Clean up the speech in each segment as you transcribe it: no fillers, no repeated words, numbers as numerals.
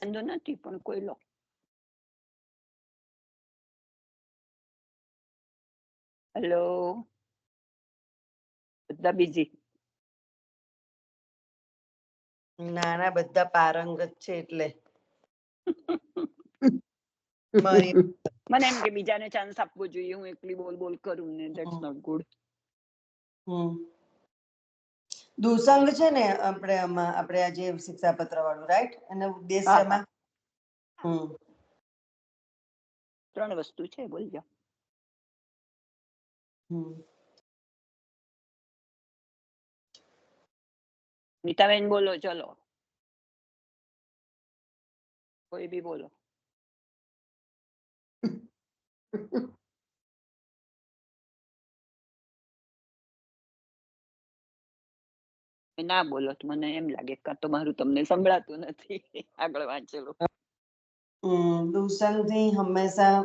વાંધો નથી પણ કોઈ લો. હેલો, બધા બીજી? ના ના, બધા પારંગત છે એટલે મને એમ કે બીજાને ચાન્સ આપવો જોઈએ, હું એકલી બોલ બોલ કરું ને ધેટ્સ નોટ ગુડ. દુસંગ છે ને આપણે આ જે શિક્ષાપત્ર વાળું, રાઈટ? અને ઉદ્દેશ્યમાં 3 વસ્તુ છે, બોલજો. નીતાબેન બોલો, ચલો કોઈ બી બોલો. ના બોલો તો મને એમ લાગે કાં તો મારું તમને સંભળાતું નથી આગળ વાંચેલું. દુસંગથી હંમેશા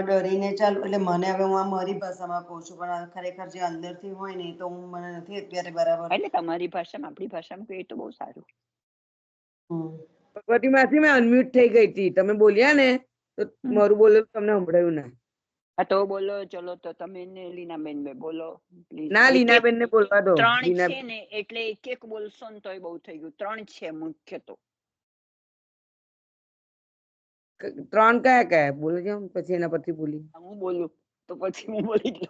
ડરીને ચાલુ, એટલે મને હવે હું આ મારી ભાષામાં કહું છું, પણ ખરેખર જે અંદરથી હોય ને તો હું મને નથી અત્યારે બરાબર. એટલે તમારી ભાષામાં આપણી ભાષામાં કહીએ તો બહુ સારું. ભગવતી માસી મેં અનમ્યુટ થઈ ગઈ હતી, તમે બોલ્યા ને તો મારું બોલેલું તમને સંભળાયું ના. હા તો બોલો, ચલો તો તમે ને લીનાબેન બે બોલો પ્લીઝ. ના, લીનાબેન ને બોલવા દો. 3 છે ને એટલે એક એક બોલશો ને તોય બહુ થઈ ગયું. 3 છે મુખ્ય તો. 3 કયા કયા બોલો છો, પછી એના પછી બોલી. હું બોલું તો પછી હું બોલી દઉં.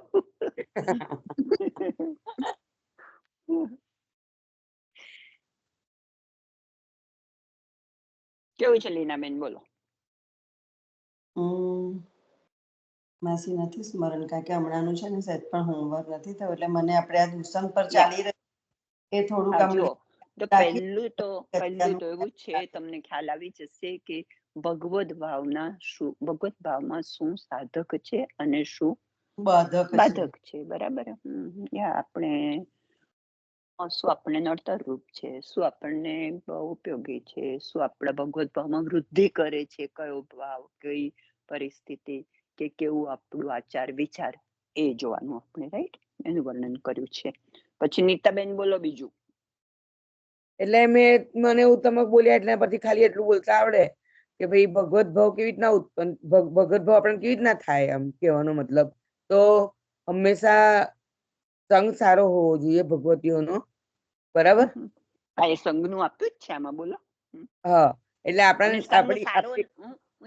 કેવું છે લીનાબેન, બોલો. માસી નથી સ્મરણ, કારણ કે હમણાંનું છે ને સહેજ પણ હોમવર્ક નથી થયું, એટલે મને આપણે આ દુસંગ પર ચાલી રહ્યું એ થોડું કામ. જો તો પહેલું તો એવું છે, તમને ખ્યાલ આવી જશે કે ભગવદ ભાવના શું, ભગવત ભાવમાં શું સાધક છે અને શું બાધક છે. બરાબર. આપણે શું આપણને નડતર રૂપ છે, શું આપણને ઉપયોગી છે, શું આપણા ભગવત ભાવમાં વૃદ્ધિ કરે છે, કયો ભાવ, કઈ પરિસ્થિતિ, કે કેવું આપણું આચાર વિચાર, એ જોવાનું આપણે, રાઈટ? એનું વર્ણન કર્યું છે. પછી નીતાબેન બોલો બીજું. એટલે મને એવું તમે બોલ્યા એટલે પછી ખાલી એટલું બોલતા આવડે કે ભાઈ ભગવત ભાવ કેવી રીતના ઉત્પન્ન, ભગવત ભાવ આપણે કેવી રીતના થાય, એમ કહેવાનો મતલબ તો હંમેશા સંગ સારો હોવો જોઈએ ભગવતીઓનો, બરાબર? એ સંઘનું આપ્યું જ છે આમાં, બોલો. હા, એટલે આપણે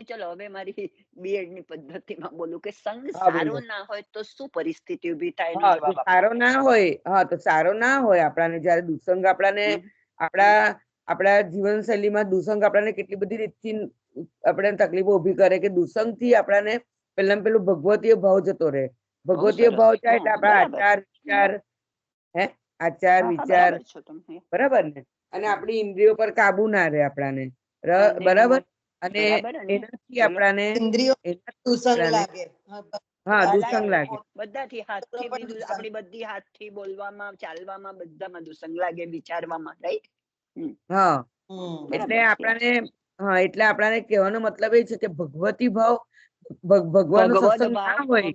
ચલો હવે મારી બીએડ ની પદ્ધતિમાં બોલું કે સંઘ સારો ના હોય તો શું પરિસ્થિતિ ઉભી થાય? સારો ના હોય, તો સારો ના હોય આપણાને. જયારે દુસંગ આપણાને આપણા જીવનશૈલીમાં દુસંગ આપણને કેટલી બધી રીતથી આપણે તકલીફો ઉભી કરે કે દુસંગ થી આપણાને પેલું ભગવતીય ભાવ જતો રહે. ભગવતીય ભાવ જાય એટલે આપણા આચાર વિચાર બરાબર ને, અને આપણી ઇન્દ્રિયો પર કાબુ ના રહે આપણાને, બરાબર? અને એનાથી આપણાને દુસંગ લાગે. બધાથી, આપણી બધી હાથથી બોલવામાં, ચાલવામાં, બધામાં દુસંગ લાગે, વિચારવામાં, રાઈટ? એટલે આપણાને કહેવાનો મતલબ એ છે કે ભગવતી ભાવ, ભગવાનનો સત્સંગ ના હોય,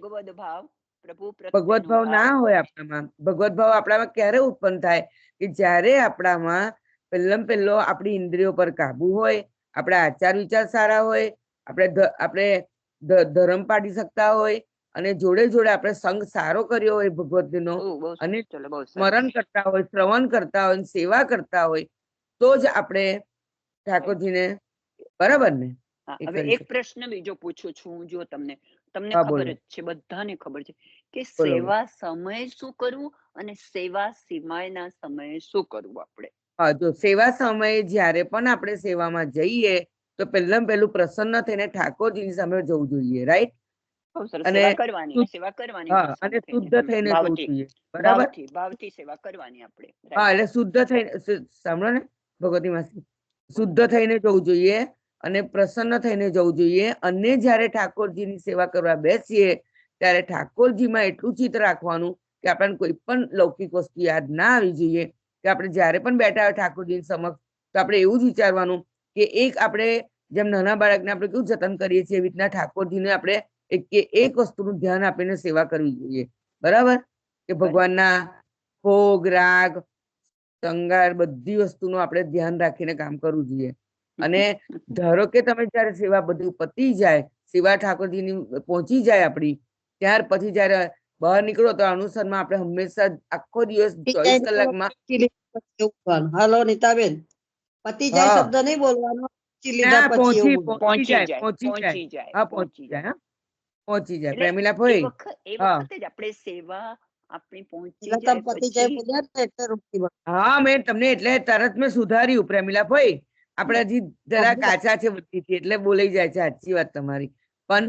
ભગવત ભાવ ના હોય આપણામાં. ભગવત ભાવ આપણામાં ક્યારે ઉત્પન્ન થાય કે જ્યારે આપણામાં પહેલો આપણી ઇન્દ્રિયો પર કાબુ હોય, આપણા આચાર વિચાર સારા હોય, આપણે ધર્મ પાડી શકતા હોય, અને જોડે જોડે આપણે સંગ સારો કર્યો હોય ભગવતીનો, અને સ્મરણ કરતા હોય, શ્રવણ કરતા હોય, સેવા કરતા હોય, તો જ આપણે ઠાકોરજીને, બરાબર ને? હવે એક પ્રશ્ન બીજો પૂછું છું. જો તમને ખબર જ છે, બધાને ખબર છે કે સેવા સમયે શું કરવું અને સેવા સિવાયના સમયે શું કરવું આપણે? જો સેવા સમયે જયારે પણ આપણે સેવામાં જઈએ તો પહેલું પ્રસન્ન થઈને ઠાકોરજીની સામે જવું જોઈએ, રાઈટ? અને શુદ્ધ થઈને જવું જોઈએ, બરાબર? ભાવથી સેવા કરવાની આપણે. એટલે શુદ્ધ થઈને, સાંભળો ને ભગવતી માસી, શુદ્ધ થઈને જવું જોઈએ અને પ્રસન્ન થઈને જવું જોઈએ. અને જયારે ઠાકોરજીની સેવા કરવા બેસીએ ત્યારે ઠાકોરજીમાં એટલું ચિત્ત રાખવાનું કે આપણને કોઈ પણ લૌકિક વસ્તુ યાદ ના આવી જોઈએ, કે આપણે જયારે પણ બેઠા હોય ઠાકોરજી સમક્ષ તો આપણે એવું જ વિચારવાનું કે આપણે જેમ નાના બાળકને આપણે કેવું જતન કરીએ છીએ, એવી રીતના ઠાકોરજીને આપણે એક વસ્તુનું ધ્યાન આપીને સેવા કરવી જોઈએ, બરાબર? કે ભગવાનના ભોગ, રાગ, શૃંગાર બધી વસ્તુનું આપણે ધ્યાન રાખીને કામ કરવું જોઈએ. અને ધારો કે તમે જયારે સેવા બધું પતી જાય, સેવા ઠાકોરજીની પહોંચી જાય આપડી, ત્યાર પછી જયારે બહાર નીકળો તો અનુસરમાં આપણે હંમેશા આખો દિવસ 24 કલાકમાં હાલો નીતાબેન, પતિ જાય શબ્દ નહીં બોલવાનો, લીધા પછી એવું બોલવાનું. પહોંચી જાય. હા, પહોંચી જાય. પહોંચી જાય. પ્રેમીલા ભાઈ, એ વખતે જ આપણે સેવા આપણી પહોંચી એટલે જાય તમે પતિ જાય પછી. બોલ્યા ને એટલે રોકી બોલ. હા, મેં તમને એટલે તરત મેં સુધાર્યું પ્રેમીલા ભાઈ. આપણે હજી જરા કાચા છે બધી, એટલે બોલાઈ જાય છે. સાચી વાત તમારી. પણ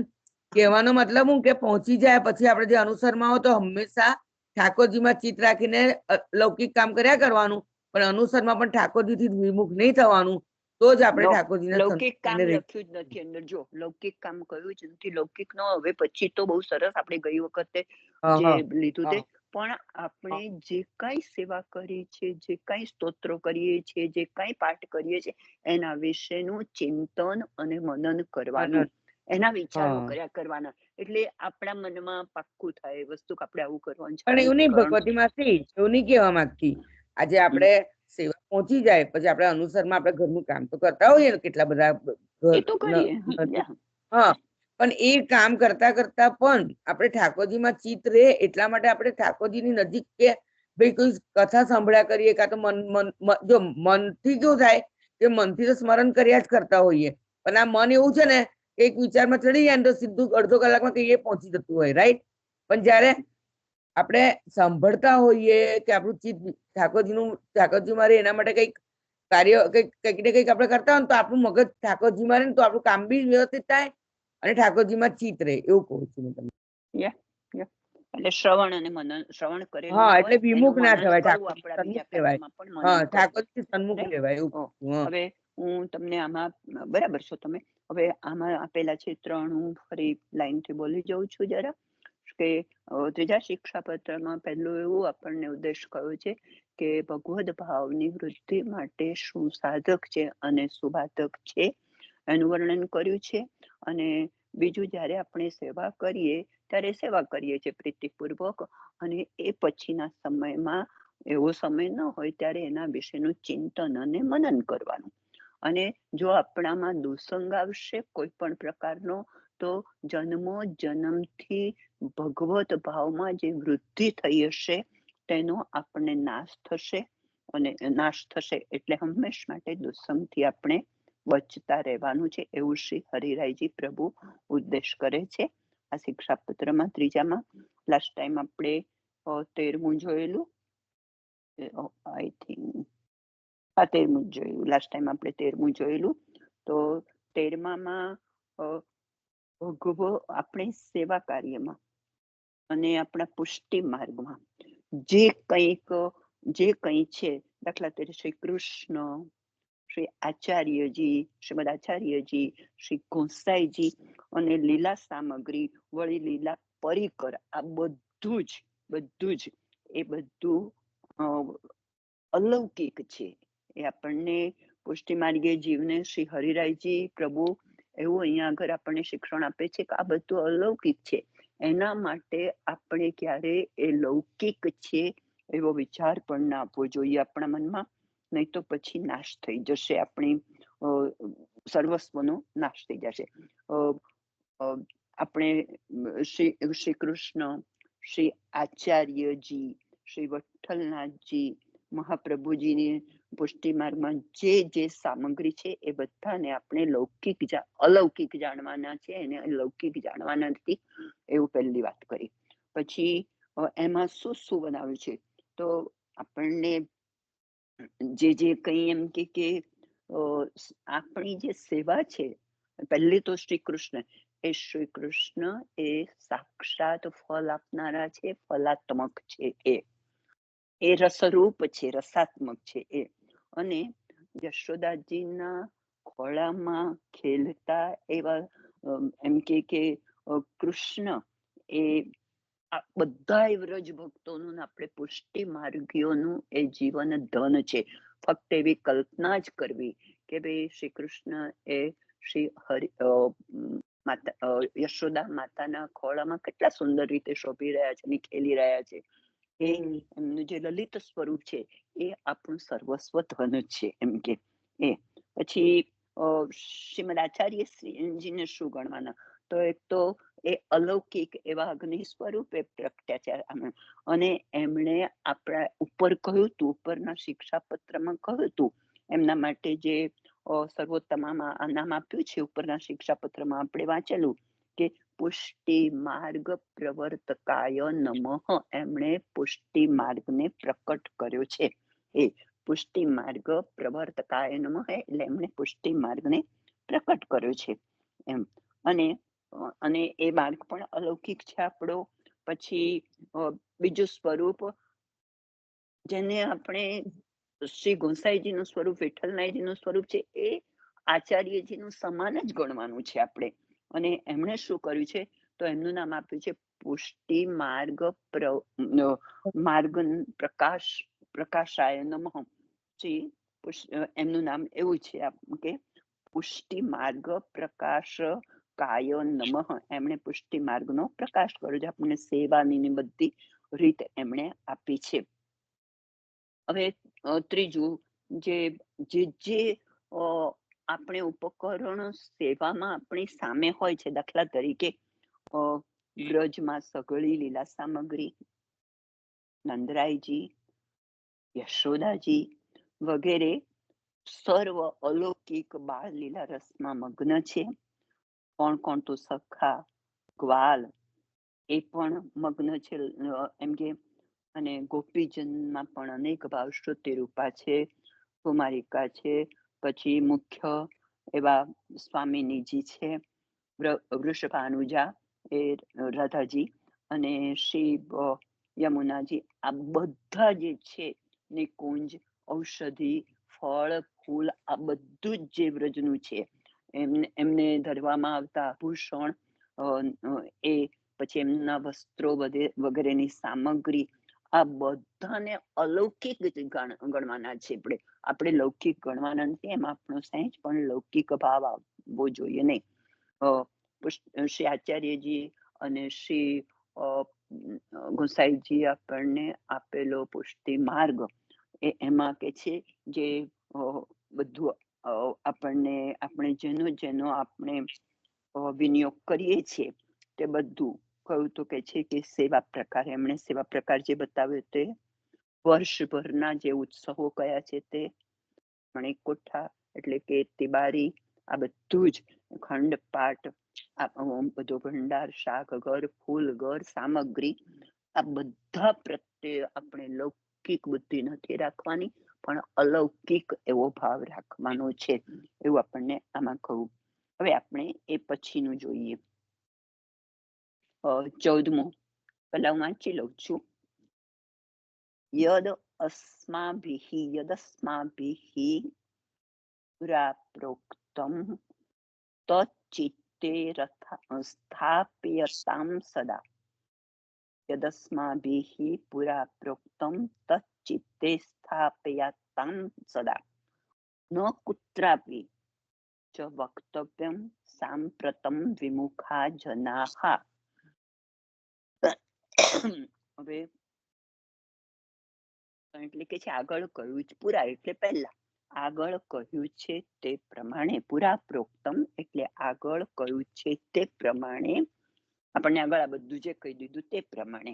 કહેવાનો મતલબ હું કે પહોંચી જાય પછી આપણે જે અનુસરમાં હો તો હંમેશા ઠાકોરજીમાં ચિત્ત રાખીને લૌકિક કામ કર્યા કરવાનું, પણ અનુસરમાં પણ ઠાકોરજીથી વિમુખ નહીં થવાનું. તો જ આપણે ઠાકોરજીના લૌકિક કામ લખ્યું જ નથી અંદર. જો લૌકિક કામ કયું જ નથી. લૌકિક નો હવે પછી તો બહુ સરસ આપણે ગઈ વખતે જે લીધું તે, પણ આપણે જે કઈ સેવા કરી છે, જે કઈ સ્તોત્રો કરીએ છીએ, જે કઈ પાઠ કરીએ છીએ, એના વિશેનું ચિંતન અને મનન કરવાનું, એના વિચારો કર્યા કરવાના. એટલે આપણા મનમાં પાક્કું થાય વસ્તુ કે આપણે આવું કરવાનું છે. પણ એવું નહીં ભગવતી માસી, એવું નહીં કહેવા માંગતી. આજે આપણે સેવા પહોંચી જાય પછી આપણે અનુસરમાં આપણે ઘરનું કામ તો કરતા હોઈએ ને, કેટલા બધા હા, પણ એ કામ કરતા કરતા પણ આપણે ઠાકોરજીમાં ચિત્ત રહે એટલા માટે આપણે ઠાકોરજીની નજીક કે ભાઈ કોઈ કથા સાંભળ્યા કરીએ, કાં તો જો મનથી કેવું થાય કે મનથી તો સ્મરણ કર્યા જ કરતા હોઈએ, પણ આ મન એવું છે ને એક વિચારમાં ચડી જાય ને તો સીધું અડધો કલાકમાં કઈ પહોંચી જતું હોય, રાઈટ? પણ જયારે આપણે સાંભળતા હોઈએ કે આપણું ચિત્ત ઠાકોરજી મારે એના માટે કઈક કાર્ય કંઈક ને કંઈક આપણે કરતા હોય તો આપણું મગજ ઠાકોરજી મારે ને તો આપણું કામ બી વ્યવસ્થિત થાય અને ઠાકોરજીમાં ચિત્ત રહે, એવું કહું છું હું તમને. એટલે શ્રવણ અને મનન, શ્રવણ કરેલું હા, એટલે વિમુખ ના થવાય, ઠાકોરજી સન્મુખ લેવાય એવું. હવે હું તમને આમાં, બરાબર છો તમે, હવે આમાં આપેલા છે 3, હું ફરી લાઈનથી બોલી જાઉં છું જરા, કે ત્રીજા શિક્ષાપત્રમાં પહેલું એવું આપણને ઉદ્દેશ કયો છે કે ભગવદ ભાવની વૃદ્ધિ માટે શું સાધક છે અને શું બાધક છે એનું વર્ણન કર્યું છે. અને બીજું, જ્યારે આપણે સેવા કરીએ ત્યારે સેવા કરીએ છીએ પ્રીતિપૂર્વક, અને એ પછીના સમયમાં એવો સમય ન હોય ત્યારે એના વિશેનું ચિંતન અને મનન કરવાનું. અને જો આપણામાં દુસંગ આવશે કોઈ પણ પ્રકારનો, તો જન્મો જન્મથી ભગવત ભાવમાં જે વૃદ્ધિ થઈ હશે તેનો આપણને નાશ થશે, અને નાશ થશે એટલે હંમેશ માટે દુસંગથી આપણે બચતા રહેવાનું છે, એવું શ્રી હરિરાયજી પ્રભુ ઉદ્દેશ કરે છે આ શિક્ષાપત્રમાં ત્રીજામાં. લાસ્ટ ટાઈમ આપણે 13મું જોયેલું, આઈ થિંક 13મું જોયેલું. લાસ્ટ ટાઈમ આપણે 13મું જોયેલું. તો 13માં આપણે સેવા કાર્યમાં અને આપણા પુષ્ટિ માર્ગમાં જે કંઈ છે, દાખલા તરીકે શ્રી કૃષ્ણ, શ્રી આચાર્યજી, શ્રીમદ આચાર્યજી, શ્રી ગોસાઈજી અને લીલા સામગ્રી વળી લીલા પરિકર, આ બધું જ એ બધું અલૌકિક છે. એ આપણને પુષ્ટિ માર્ગીય જીવને શ્રી હરિરાયજી પ્રભુ એવું અહીંયા આગળ આપણને શિક્ષણ આપે છે કે આ બધું અલૌકિક છે. એના માટે આપણે ક્યારે એ લૌકિક છે એવો વિચાર પણ ના આપવો જોઈએ આપણા મનમાં, નહીં તો પછી નાશ થઈ જશે, આપણી સર્વસ્વનો નાશ થઈ જશે. આપણે શ્રી કૃષ્ણ, શ્રી આચાર્યજી, શ્રી વિઠ્ઠલનાથજી, મહાપ્રભુજીની પુષ્ટિ માર્ગમાં જે સામગ્રી છે એ બધાને આપણે અલૌકિક જાણવાના છે, એને લૌકિક જાણવાના નથી, એવું પહેલી વાત કરી. પછી એમાં શું બનાવ્યું છે, તો આપણને જે કંઈ એમ કે આપણી જે સેવા છે, પહેલી તો શ્રી કૃષ્ણ એ સાક્ષાત ફળ આપનારા છે, ફલાત્મક છે, એ રસરૂપ છે, રસાત્મક છે એ. અને યશોદાજીના ખોળામાં ખેલતા એવા એમ કે કૃષ્ણ એ બધા વ્રજ ભક્તોનું, આપણે પુષ્ટિ માર્ગીઓનું એ જીવન ધન છે. ફક્ત એવી કલ્પના જ કરવી કે ભાઈ શ્રી કૃષ્ણ એ શ્રી યશોદા માતાના ખોળામાં કેટલા સુંદર રીતે શોભી રહ્યા છે અને ખેલી રહ્યા છે. એ એમનું જે લલિત સ્વરૂપ છે એ આપણું સર્વસ્વ ધન છે, એમ કે. એ પછી શ્રીમદ આચાર્ય શ્રીજીને શું ગણવાના? તો એક તો એ અલૌકિક એવા અગ્નિ સ્વરૂપે પ્રગટ્યા છે, અને એમણે આપણા ઉપર કહ્યું હતું, ઉપરના શિક્ષાપત્રમાં કહ્યું હતું, એમના માટે જે સર્વોત્તમામાં નામ આપ્યું છે ઉપરના શિક્ષાપત્રમાં આપણે વાંચેલું કે પુષ્ટિ માર્ગ પ્રવર્તકાય નમઃ. એમણે પુષ્ટિ માર્ગને પ્રકટ કર્યો છે. એ પુષ્ટિ માર્ગ પ્રવર્તકાય નમઃ એટલે એમણે પુષ્ટિ માર્ગને પ્રકટ કર્યો છે એમ. અને એ માર્ગ પણ અલૌકિક છે આપણો. પછી બીજું સ્વરૂપ જેને આપણે શ્રી ગોસાઈજીનું સ્વરૂપ, વિઠ્ઠલનાથજીનું સ્વરૂપ છે, એ આચાર્યજીનું સમાન જ ગણવાનું છે આપણે. અને એમણે શું કર્યું છે? તો એમનું નામ આપ્યું છે પુષ્ટિ માર્ગ માર્ગ પ્રકાશાય નમઃ. એમનું નામ એવું છે કે પુષ્ટિ માર્ગ પ્રકાશ કાય નમઃ. એમણે પુષ્ટિ માર્ગનો પ્રકાશ કર્યો છે, આપણને સેવાની બધી રીત એમણે આપી છે. હવે ત્રીજું, જે આપણે ઉપકરણો સેવામાં આપણી સામે હોય છે, દાખલા તરીકે બ્રજમાં સઘળી લીલા સામગ્રી, નંદરાયજી, યશોદાજી વગેરે સર્વ અલૌકિક બાળ લીલા રસમાં મગ્ન છે. કોણ તો સખા, ગ્વાલ એ પણ મગ્ન છે એમ કે. અને ગોપીજનમાં પણ અનેક ભાવ શ્રુતિ રૂપા છે, કુમારિકા છે, પછી મુખ્ય એવા સ્વામિનીજી છે, વૃષભાનુજા એ રાધાજી, અને શ્રી યમુનાજી. આ બધા જે છે, નિકુંજ, ઔષધિ, ફળ, ફૂલ, આ બધું જ જે વ્રજનું છે. એમને ધરવામાં આવતા આભૂષણ, એ પછી એમના વસ્ત્રો વગેરેની સામગ્રી, આ બધાને અલૌકિક ગણવાના છે. આપણે લૌકિક ગણવાના નથી. એમાં આપણો સહેજ પણ લૌકિક ભાવ આવવો જોઈએ નહીં. શ્રી આચાર્યજી અને શ્રી ગોસાઈજી આપણને આપેલો પુષ્ટિ માર્ગ એમાં કે છે જે બધું આપણે જેનો આપણે વિનિયોગ કરીએ છીએ તે બધું કહ્યું તો કે છે કે સેવા પ્રકાર. એમણે સેવા પ્રકાર જે બતાવ્યો તે વર્ષભરના જે ઉત્સવો કયા છે તે મણિક કોઠા એટલે કે તિબારી, આ બધું જ ખંડ પાઠ, બધો ભંડાર, શાક ઘર, ફૂલ ઘર, સામગ્રી, આ બધા પ્રત્યે આપણે લૌકિક બુદ્ધિ નથી રાખવાની, પણ અલૌકિક એવો ભાવ રાખવાનો છે, એવું આપણને આમાં કહ્યું. હવે આપણે એ પછીનું જોઈએ. 14મું પહેલા હું વાંચી લઉં છું. યદસ્માભિઃ પુરા પ્રોક્તમ તચ્ચિત્તે સ્થાપ્યતામ સદા. યદસ્માભિઃ પુરા પ્રોક્તમ તચ્ચિત્તે સ્થાપ્યતામ સદા. ન કુત્રાપી ચ વક્તવ્યમ સાંપ્રતમ વિમુખા જનાઃ. હવે એટલે કે છે આગળ કહ્યું છે, પુરા એટલે પહેલા, આગળ કહ્યું છે તે પ્રમાણે. પુરા પ્રોક્તમ એટલે આગળ કહ્યું છે તે પ્રમાણે, આપણને આગળ આ બધું જે કહી દીધું તે પ્રમાણે.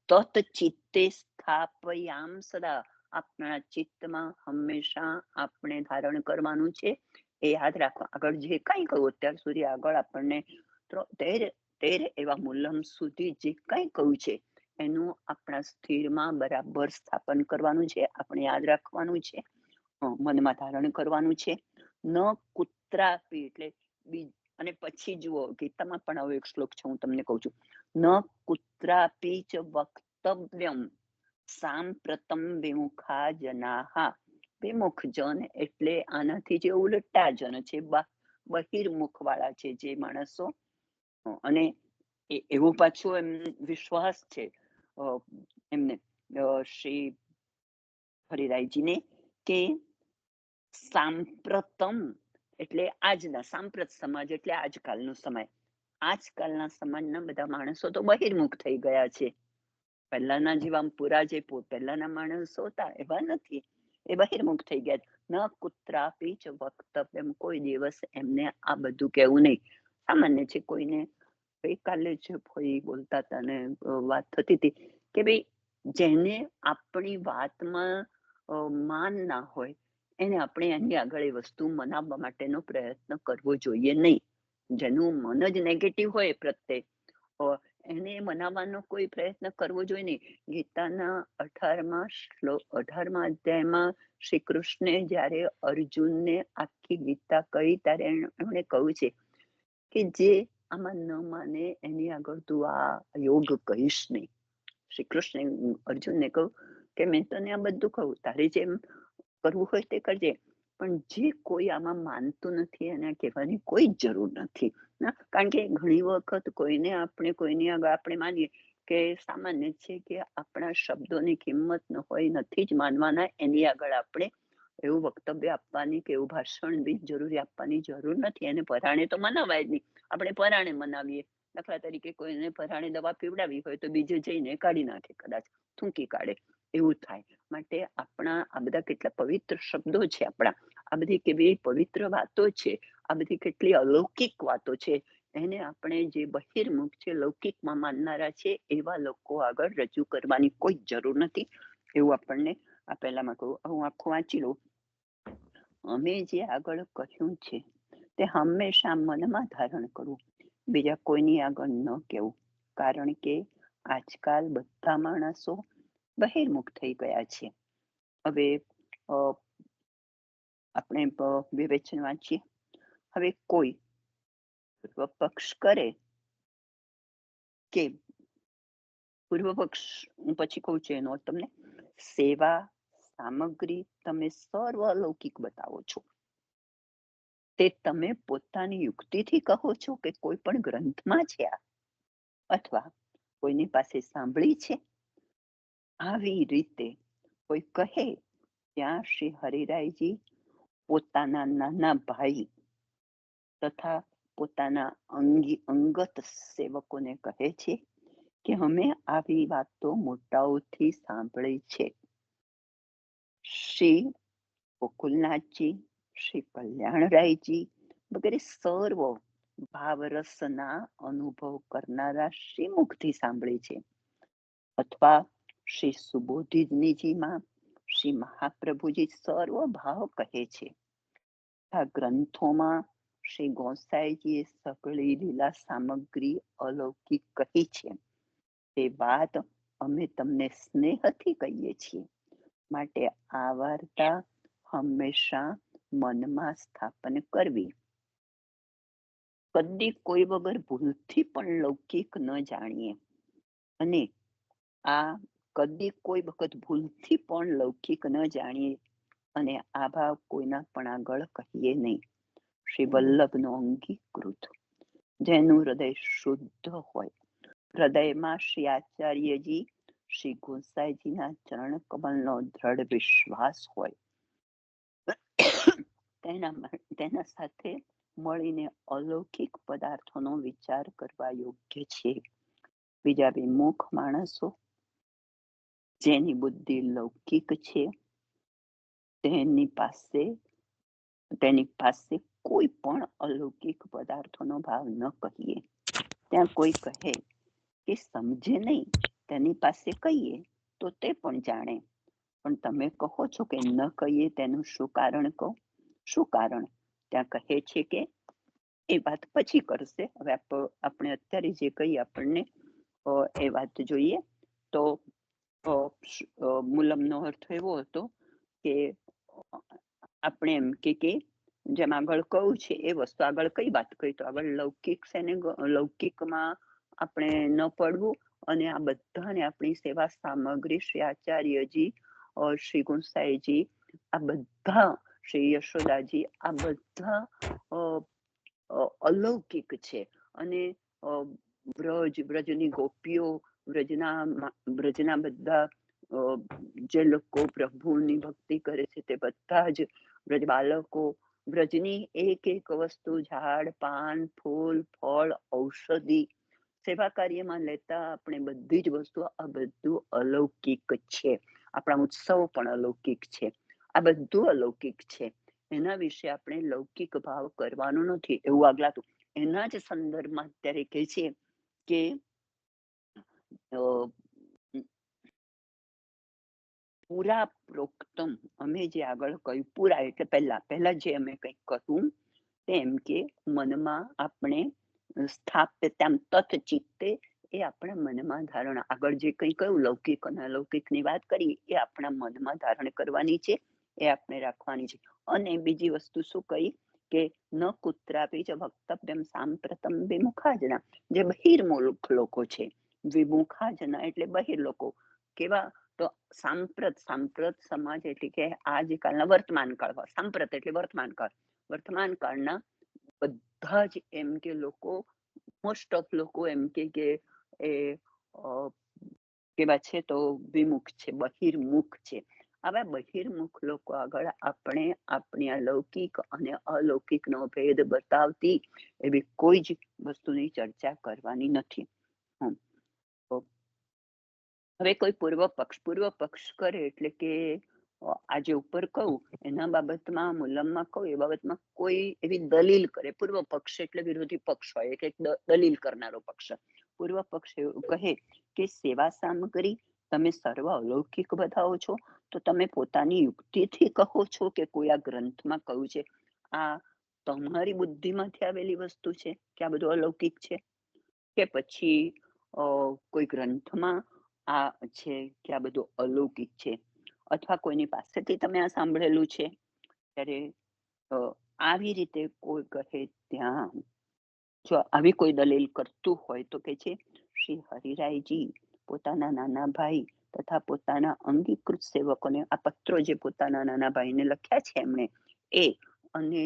તચ્ચિત્તે સ્થાપયામ સદા. આપણા ચિત્તમાં હંમેશા આપણે ધારણ કરવાનું છે. એ યાદ રાખવા. આગળ જે કઈ કહ્યું અત્યાર સુધી, આગળ આપણને 13 એવા મૂલમ સુધી જે કઈ કહ્યું છે એનું આપણા સ્થિરમાં બરાબર સ્થાપન કરવાનું છે. આપણે યાદ રાખવાનું છે, મનમાં ધારણ કરવાનું છે. ન કુત્રાપી એટલે અને પછી જુઓ ગીતામાં પણ આવો એક શ્લોક છે, હું તમને કહું છું. ન કુત્રાપી ચ વક્તવ્યમ સાંપ્રતમ વિમુખા જનાઃ. વિમુખ જન એટલે આનાથી જે ઉલટા જન છે, બહિર્મુખ વાળા છે જે માણસો. અને એવું પાછું એમ વિશ્વાસ છે એમને શ્રી હરિરાયજીને કે સાંપ્રતમ એટલે આજના, સાંપ્રત સમાજ એટલે આજકાલનો સમય. આજકાલના સમાજના બધા માણસો તો બહિર્મુખ થઈ ગયા છે. પહેલાના જેવા પૂરા જે પહેલાના માણસો હતા એવા નથી, એ બહિર્મુખ થઈ ગયા. ન કુત્રાપી ચ વક્તવ્યમ, કોઈ દિવસ એમને આ બધું કહેવું નહીં. સામાન્ય છે. કોઈને ગઈકાલે જ ભાઈ બોલતા હતા ને વાત થતી હતી કે ભાઈ જેને આપણી વાતમાં માન ના હોય એને આપણે એની આગળ એ વસ્તુ મનાવવા માટેનો પ્રયત્ન કરવો જોઈએ નહીં. જેનું મન જ નેગેટિવ હોય પ્રત્યે એને મનાવવાનો કોઈ પ્રયત્ન કરવો જોઈએ નહીં. ગીતાના 18મા અધ્યાયમાં શ્રી કૃષ્ણે જયારે અર્જુનને આખી ગીતા કહી ત્યારે એમણે કહ્યું છે કે જે આમાં ન માને એની આગળ તું આ યોગ કહીશ નહીં. શ્રી કૃષ્ણે અર્જુનને કહ્યું કે મેં તને આ બધું કહું, તારે જેમ કરવું હોય તે કરજે, પણ જે કોઈ આમાં માનતું નથી એને કહેવાની કોઈ જરૂર નથી. કારણ કે ઘણી વખત કોઈની આગળ આપણે માનીએ કે સામાન્ય છે કે આપણા શબ્દોની કિંમત ન હોય, નથી જ માનવાના, એની આગળ આપણે એવું વક્તવ્ય આપવાની કે એવું ભાષણ બી જરૂરી આપવાની જરૂર નથી. એને પરાણે તો મનાવાય જ નહીં. આપણે પરાણે મનાવીએ. દાખલા તરીકે કોઈને પરાણે દવા પીવડાવી હોય તો બીજે જઈને કાઢી નાખે, કદાચ થૂંકી કાઢે, એવું થાય. માટે આપણા આ બધા કેટલા પવિત્ર શબ્દો છે, આપણા આ બધી કેવી પવિત્ર વાતો છે, આ બધી કેટલી અલૌકિક વાતો છે, એને આપણે જે બહિર્મુખ છે, લૌકિકમાં માનનારા છે એવા લોકો આગળ રજૂ કરવાની કોઈ જરૂર નથી. એવું આપણને આ પહેલામાં કહું. હું આખું વાંચી લઉં. અમે જે આગળ કહ્યું છે તે હંમેશા મનમાં ધારણ કરવું, બીજા કોઈની આગળ ન કહેવું. કારણ કે આજકાલ બધા માણસો બહિર્મુખ થઈ ગયા છે. હવે આપણે વિવેચન વાંચીએ. હવે કોઈ પૂર્વ પક્ષ કરે કે પૂર્વ પક્ષ, હું પછી કહું છું એનો તમને, સેવા સામગ્રી તમે સર્વ અલૌકિક બતાવો છો. તે તમે પોતાની યુક્તિથી કહો છો કે કોઈ પણ ગ્રંથમાં છે આ, અથવા કોઈની પાસે સાંભળી છે? આવી રીતે કોઈ કહે ત્યાં શ્રી હરિરાયજી પોતાના નાના ભાઈ તથા પોતાના અંગત સેવકોને કહે છે કે અમે આવી વાતો મોટાઓથી સાંભળી છે. શ્રી ગોકુલનાથજી, શ્રી કલ્યાણરાયજી વગેરે સર્વ ભાવરસના અનુભવ કરનારા શ્રીમુખથી સાંભળી છે. અથવા શ્રી સુબોધિનીજીમાં શ્રી મહાપ્રભુજી સર્વ ભાવ કહે છે. આ ગ્રંથોમાં શ્રી ગોસાઈજીએ સગળી લીલા સામગ્રી અલૌકિક કહી છે. તે વાત અમે તમને સ્નેહથી કહીએ છીએ. માટે આ વાર્તા હંમેશા મનમાં સ્થાપન કરવી. કદી કોઈ વગર ભૂલથી પણ લૌકિક ન જાણીએ, અને આ કદી કોઈ વખત ભૂલથી પણ લૌકિક ન જાણીએ, અને આ ભાવ કોઈના પણ આગળ કહીએ નહીં. શ્રી વલ્લભનો અંગીકૃત, જેનું હૃદય શુદ્ધ હોય, હૃદયમાં શ્રી આચાર્યજી, શ્રી ગોસાઈજીના ચરણ કમલનો દ્રઢ વિશ્વાસ હોય, તેના સાથે મળીને અલૌકિક પદાર્થોનો વિચાર કરવા યોગ્ય છે. બીજા વિમુખ માણસો, જેની બુદ્ધિ લૌકિક છે, તેની પાસે કોઈ પણ અલૌકિક પદાર્થોનો ભાવ ન કહીએ. ત્યાં કોઈ કહે કે સમજે નહીં, તેની પાસે કહીએ તો તે પણ જાણે. પણ તમે કહો છો કે ન કહીએ, તેનું શું કારણ કહો? શું કારણ? ત્યાં કહે છે કે એ વાત પછી કરશે. હવે આપણે અત્યારે જે કહીએ આપણને એ વાત જોઈએ. તો મૂલમનો અર્થ એવો હતો કે આપણે એમ કે જેમ આગળ કહું છે એ વસ્તુ આગળ કઈ વાત કહી, તો આગળ લૌકિક છે ને લૌકિકમાં આપણે ન પડવું, અને આ બધાને આપણી સેવા સામગ્રી શ્રી આચાર્યજી, શ્રી ગુંસાઈજી, આ બધા શ્રી યશોદાજી, આ બધા અલૌકિક છે. અને વ્રજની ગોપીઓ, વ્રજના બધા જે લોકો પ્રભુની ભક્તિ કરે છે તે બધા જ વ્રજ બાળકો, વ્રજની એક એક વસ્તુ, ઝાડ પાન ફૂલ ફળ ઔષધિ સેવા કાર્યમાં લેતા આપણે બધી જ વસ્તુ, આ બધું અલૌકિક છે. આપણા ઉત્સવ પણ અલૌકિક છે. આ બધું અલૌકિક છે. એના વિશે આપણે લૌકિક ભાવ કરવાનો નથી એવું આગલાતું. એના જ સંદર્ભમાં અત્યારે કહે છે કે પૂરા પ્રોક્તમ, અમે જે આગળ કહ્યું પૂરા એટલે પહેલા જે અમે કંઈક કહ્યું તેમ કે મનમાં આપણે સ્થાપ્યતામ તત ચિત્તે, એ આપણા મનમાં ધારણા, આગળ જે કંઈ કહ્યું લૌકિક અને અલૌકિકની વાત કરી એ આપણા મનમાં ધારણ કરવાની છે, એ આપણે રાખવાની છે. અને બીજી વસ્તુ શું કહી કે ન કુત્રાપી જ વક્તવ્યમ સાંપ્રતમ વિમુખાજના, જે બહિર્મુખ લોકો છે. વિમુખાજના એટલે બહિર લોકો. કેવા? તો સાંપ્રત સમાજ એટલે કે આજકાલના વર્તમાન કાળ. સાંપ્રત એટલે વર્તમાન કાળ. વર્તમાન કાળના બધા જ એમ કે લોકો, મોસ્ટ ઓફ લોકો એમ કે એ કેવા છે તો વિમુખ છે, બહિર્મુખ છે. આવા બહિર્મુખ લોકો આગળ આપણે આપણી અલૌકિક અને અલૌકિકનો ભેદ બતાવતી એવી કોઈ જ વસ્તુની ચર્ચા કરવાની નથી. હવે કોઈ પૂર્વ પક્ષ કરે એટલે કે આજે ઉપર કહું એના બાબતમાં મુલમમાં કહું એ બાબતમાં કોઈ એવી દલીલ કરે. પૂર્વ પક્ષ એટલે વિરોધી પક્ષ હોય, એક દલીલ કરનારો પક્ષ. પૂર્વ પક્ષ એવું કહે કે સેવા સામગ્રી તમે સર્વ અલૌકિક બતાવો છો, તો તમે પોતાની યુક્તિથી કહો છો કે કોઈ આ ગ્રંથમાં કહ્યું છે આ તમારી બુદ્ધિમાંથી આવેલી વસ્તુ છે કે આ બધું અલૌકિક છે, કે પછી કોઈ ગ્રંથમાં આ છે કે આ બધું અલૌકિક છે, અથવા કોઈની પાસેથી તમે આ સાંભળેલું છે. ત્યારે આવી રીતે કોઈ કહે ત્યાં જો આવી કોઈ દલીલ કરતું હોય તો કે છે શ્રી હરિરાયજી પોતાના નાના ભાઈ તથા પોતાના અંગીકૃત સેવકોને આ પત્રો જે પોતાના નાના ભાઈને લખ્યા છે એમણે એ, અને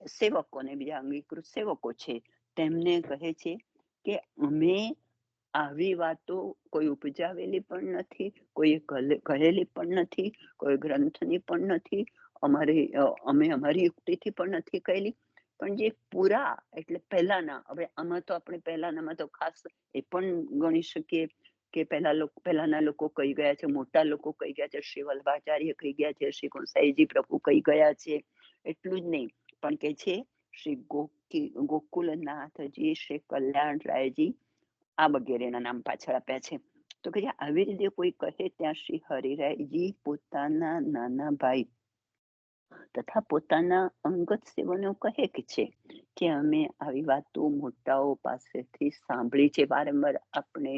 સેવકોને બીજા અંગીકૃત સેવકો છે તેમને કહે છે કે અમે આવી વાતો કોઈ ઉપજાવેલી પણ નથી, કોઈ કહેલી પણ નથી, કોઈ ગ્રંથની પણ નથી, અમે અમારી યુક્તિથી પણ નથી કહેલી, પણ જે પૂરા એટલે પહેલાના, હવે આમાં તો આપણે પહેલાનામાં તો ખાસ એ પણ ગણી શકીએ કે પહેલાના લોકો કહી ગયા છે, મોટા લોકો કહી ગયા છે, શ્રી વલ્લભાચાર્ય કહી ગયા છે, શ્રી ગોસાઈજી પ્રભુ કહી ગયા છે. એટલું જ નહીં પણ કે છે શ્રી ગોકુલનાથજી, શ્રી કલ્યાણરાયજી આ વગેરેના નામ પાછળ આપ્યા છે. તો કે આવી રીતે કોઈ કહે ત્યાં શ્રી હરિરાયજી પોતાના નાના ભાઈ તથા પોતાના અંગત સેવનો કહે છે કે અમે આવી વાતો મોટાઓ પાસેથી સાંભળી છે. વારંવાર આપણે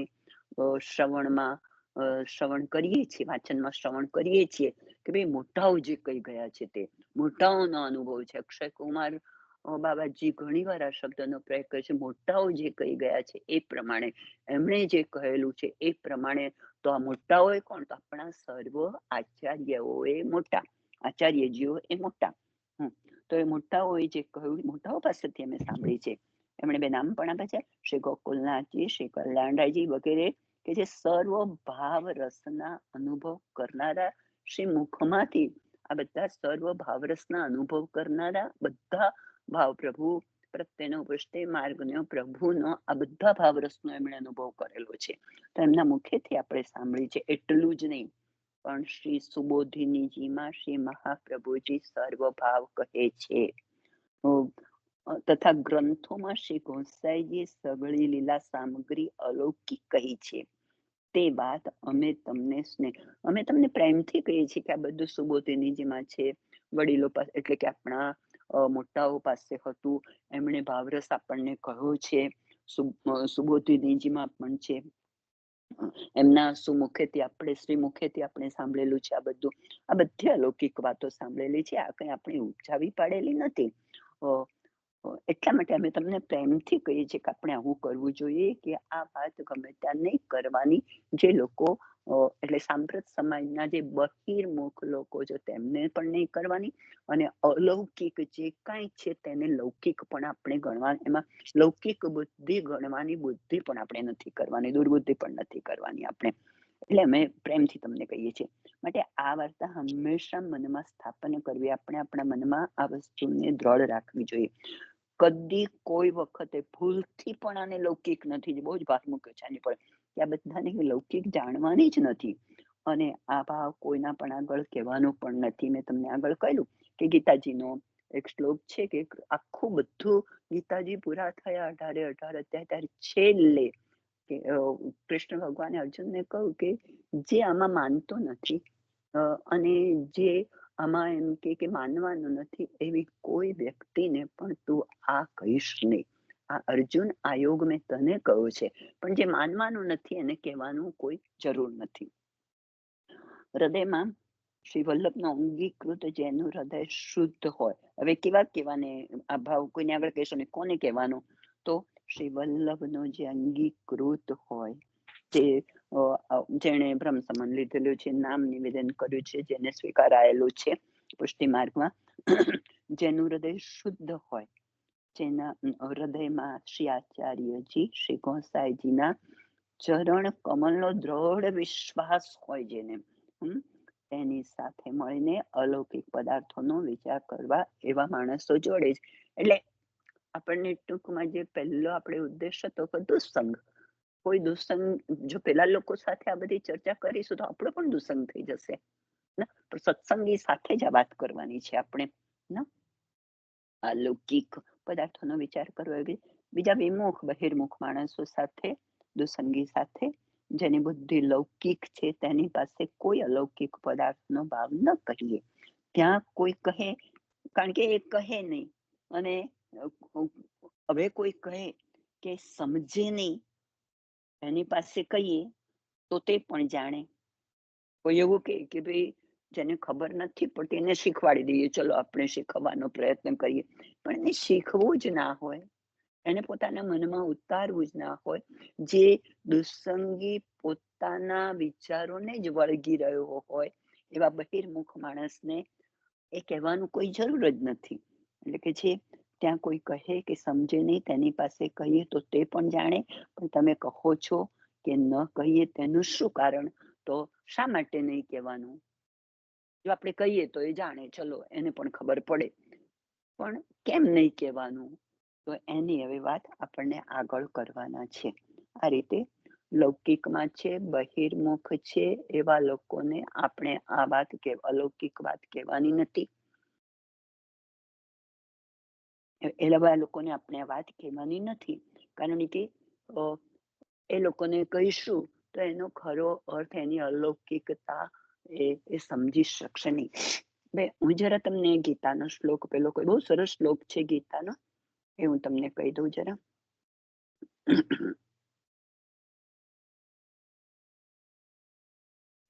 શ્રવણ કરીએ છીએ, વાંચનમાં શ્રવણ કરીએ છીએ કે ભાઈ મોટાઓ જે કહી ગયા છે તે મોટાઓનો અનુભવ છે. અક્ષય કુમાર બાબાજી ઘણી વાર આ શબ્દનો પ્રયોગ કરે છે, મોટાઓ જે કહી ગયા છે એ પ્રમાણે, એમણે જે કહેલું છે એ પ્રમાણે. તો આ મોટાઓ કોણ? તો આપણા સર્વ આચાર્યઓ એ મોટા, આચાર્યજીઓ એ મોટા. તો એ મોટાઓએ જે કહ્યું, મોટાઓ પાસેથી અમે સાંભળી છે. એમણે બે નામ પણ આપ્યા છે, શ્રી ગોકુલનાથજી, શ્રી કલ્યાણરાયજી વગેરે, કે જે સર્વ ભાવ રસના અનુભવ કરનારા, શ્રી મુખમાંથી આ બધા સર્વ ભાવ રસના અનુભવ કરનારા, બધા ભાવ પ્રભુ પ્રત્યેનો, પુષ્ટિ માર્ગનો, પ્રભુનો આ બધા ભાવ રસનો એમણે અનુભવ કરેલો છે. તો એમના મુખેથી આપણે સાંભળી છે. એટલું જ નહીં પણ શ્રી સુબોધિનીજીમાં શ્રી મહાપ્રભુજી સર્વભાવ કહે છે. તથા ગ્રંથોમાં શ્રી ગોસાઈજી સગળી લીલા સામગ્રી અલૌકિક કહી છે. તે વાત અમે તમને પ્રેમથી કહીએ છીએ કે આ બધું સુબોધિનીજીમાં છે. વડીલો પાસે એટલે કે આપણા મોટાઓ પાસે હતું, એમણે ભાવરસ આપણને કહ્યો છે. સુબોધિનીજીમાં પણ છે. એમના સુમુખેથી આપણે, શ્રી મુખેથી આપણે સાંભળેલું છે. આ બધું, આ બધી અલૌકિક વાતો સાંભળેલી છે. આ કઈ આપણે ઉપજાવી પાડેલી નથી. એટલા માટે અમે તમને પ્રેમથી કહીએ છીએ કે આપણે આવું કરવું જોઈએ કે આ વાત ગમે ત્યાં નહીં કરવાની. જે લોકો એટલે સાંપ્રત સમાજના જે બહિર્મુખ લોકો છે તેમને પણ નહીં કરવાની, અને અલૌકિક જે કાંઈ છે તેને લૌકિક પણ આપણે ગણવા, એમાં લૌકિક બુદ્ધિ ગણવાની બુદ્ધિ પણ આપણે નથી કરવાની, દુર્બુદ્ધિ પણ નથી કરવાની આપણે. એટલે અમે પ્રેમથી તમને કહીએ છીએ. માટે આ વાર્તા હંમેશા મનમાં સ્થાપન કરવી, આપણે આપણા મનમાં આ વસ્તુને દ્રઢ રાખવી જોઈએ. કદી કોઈ વખતે ભૂલથી પણ આને લૌકિક નથી, બહુ જ ભાર મૂક્યો છે આની પર, કે આ બધાને લૌકિક જાણવાની જ નથી, અને આ ભાવ કોઈના પણ આગળ કહેવાનું પણ નથી. મેં તમને આગળ કહ્યું કે ગીતાજીનો એક શ્લોક છે કે આખું બધું ગીતાજી પૂરા થયા 18 ત્યારે છેલ્લે કે કૃષ્ણ ભગવાને અર્જુનને કહ્યું કે જે આમાં માનતો નથી અને જે આમાં એમ કે માનવાનું નથી, એવી કોઈ વ્યક્તિને પણ તું આ કહીશ નહીં. આ અર્જુન આ યોગ મેં તને કહ્યું છે, પણ જે માનવાનું નથી એને કહેવાનું કોઈ જરૂર નથી. હૃદયમાં શ્રી વલ્લભનો અંગીકૃત જેનું હૃદય શુદ્ધ હોય, હવે કેવા કહેવાને આ ભાવ કોઈને આગળ કહેશો ને કોને કહેવાનું, તો શ્રી વલ્લભનો જે અંગીકૃત હોય, જેણે બ્રહ્મ સમાન લીધેલું છે, નામ નિવેદન કર્યું છે, જેને સ્વીકારાયેલું છે પુષ્ટિ માર્ગમાં, જેનું હૃદય શુદ્ધ હોય, જેના હૃદયમાં શ્રી આચાર્યજી શ્રી ગોસાઈજીના ચરણ કમલનો દ્રઢ વિશ્વાસ હોય, જેને એની સાથે મળીને અલૌકિક પદાર્થોનો વિચાર કરવા એવા માણસો જોડે જ. એટલે આપણને ટૂંકમાં જે પહેલો આપણે ઉદ્દેશ હતો કે દુસ્સંગ, કોઈ દુસ્સંગ, જો પેલા લોકો સાથે આ બધી ચર્ચા કરીશું તો આપણો પણ દુસ્સંગ થઈ જશે ને, પણ સત્સંગી સાથે જ આ વાત કરવાની છે આપણે ને. અલૌકિક પદાર્થોનો વિચાર કરવો, બીજા વિમુખ બહિર્મુખ માણસો સાથે, દુસંગી સાથે, જેની બુદ્ધિ લૌકિક છે તેની પાસે કોઈ અલૌકિક પદાર્થનો ભાવ ન કહીએ. ત્યાં કોઈ કહે, કારણ કે એ કહે નહીં, અને હવે કોઈ કહે કે સમજે નહીં, એની પાસે કહીએ તો તે પણ જાણે. કોઈ એવું કે ભાઈ જેને ખબર નથી પડતી એને શીખવાડી દઈએ, ચલો આપણે શીખવાનો પ્રયત્ન કરીએ, પણ એને શીખવું જ ના હોય, એને પોતાના મનમાં ઉતારવું જ ના હોય, જે દુસ્સંગી પોતાના વિચારોને જ વળગી રહ્યો હોય, એવા બહિર્મુખ માણસને એ કહેવાનું કોઈ જરૂર જ નથી. એટલે કે જે ત્યાં કોઈ કહે કે સમજે નહીં, તેની પાસે કહીએ તો તે પણ જાણે, પણ તમે કહો છો કે ન કહીએ તેનું શું કારણ, તો શા માટે નહીં કહેવાનું? જો આપણે કહીએ તો એ જાણે, ચલો એને પણ ખબર પડે, પણ કેમ નહીં કહેવાનું, તો એની હવે વાત આપણને આગળ કરવાના છે. આ રીતે લૌકિકમાં છે, બહિર્મુખ છે, એવા લોકોને આપણે આ વાત કે અલૌકિક વાત કહેવાની નથી. એવા લોકોને આપણે આ વાત કહેવાની નથી, કારણ કે એ લોકોને કહીશું તો એનો ખરો અર્થ, એની અલૌકિકતા એ સમજી શકશે નહીં. હું જરા તમને ગીતાનો શ્લોક, પેલો કોઈ બહુ સરસ શ્લોક છે ગીતાનો, એ હું તમને કહી દઉં જરા.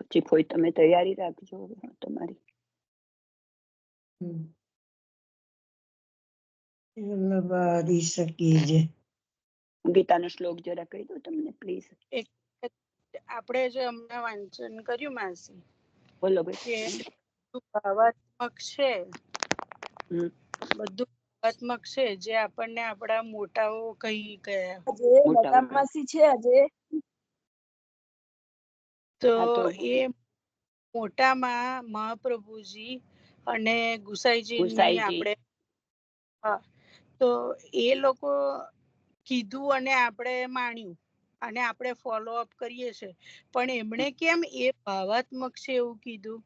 પછી કોઈ તમે તૈયારી રાખજો તમારી. ગીતાનો શ્લોક જરા કહી દઉં તમને પ્લીઝ. આપણે જે હમણાં વાંચન કર્યું માસી, બોલો કે ભાવાત્મક છે, બધું ભાવાત્મક છે, જે આપણને આપણા મોટાઓ કહી ગયા માસી છે આજે, તો એ મોટામાં મહાપ્રભુજી અને ગુસાઈજીની આપણે, હા, તો એ લોકો કીધું અને આપણે માન્યું અને આપણે ફોલો અપ કરીએ છીએ, પણ એમણે કેમ એ ભાવાત્મક છે એવું કીધું?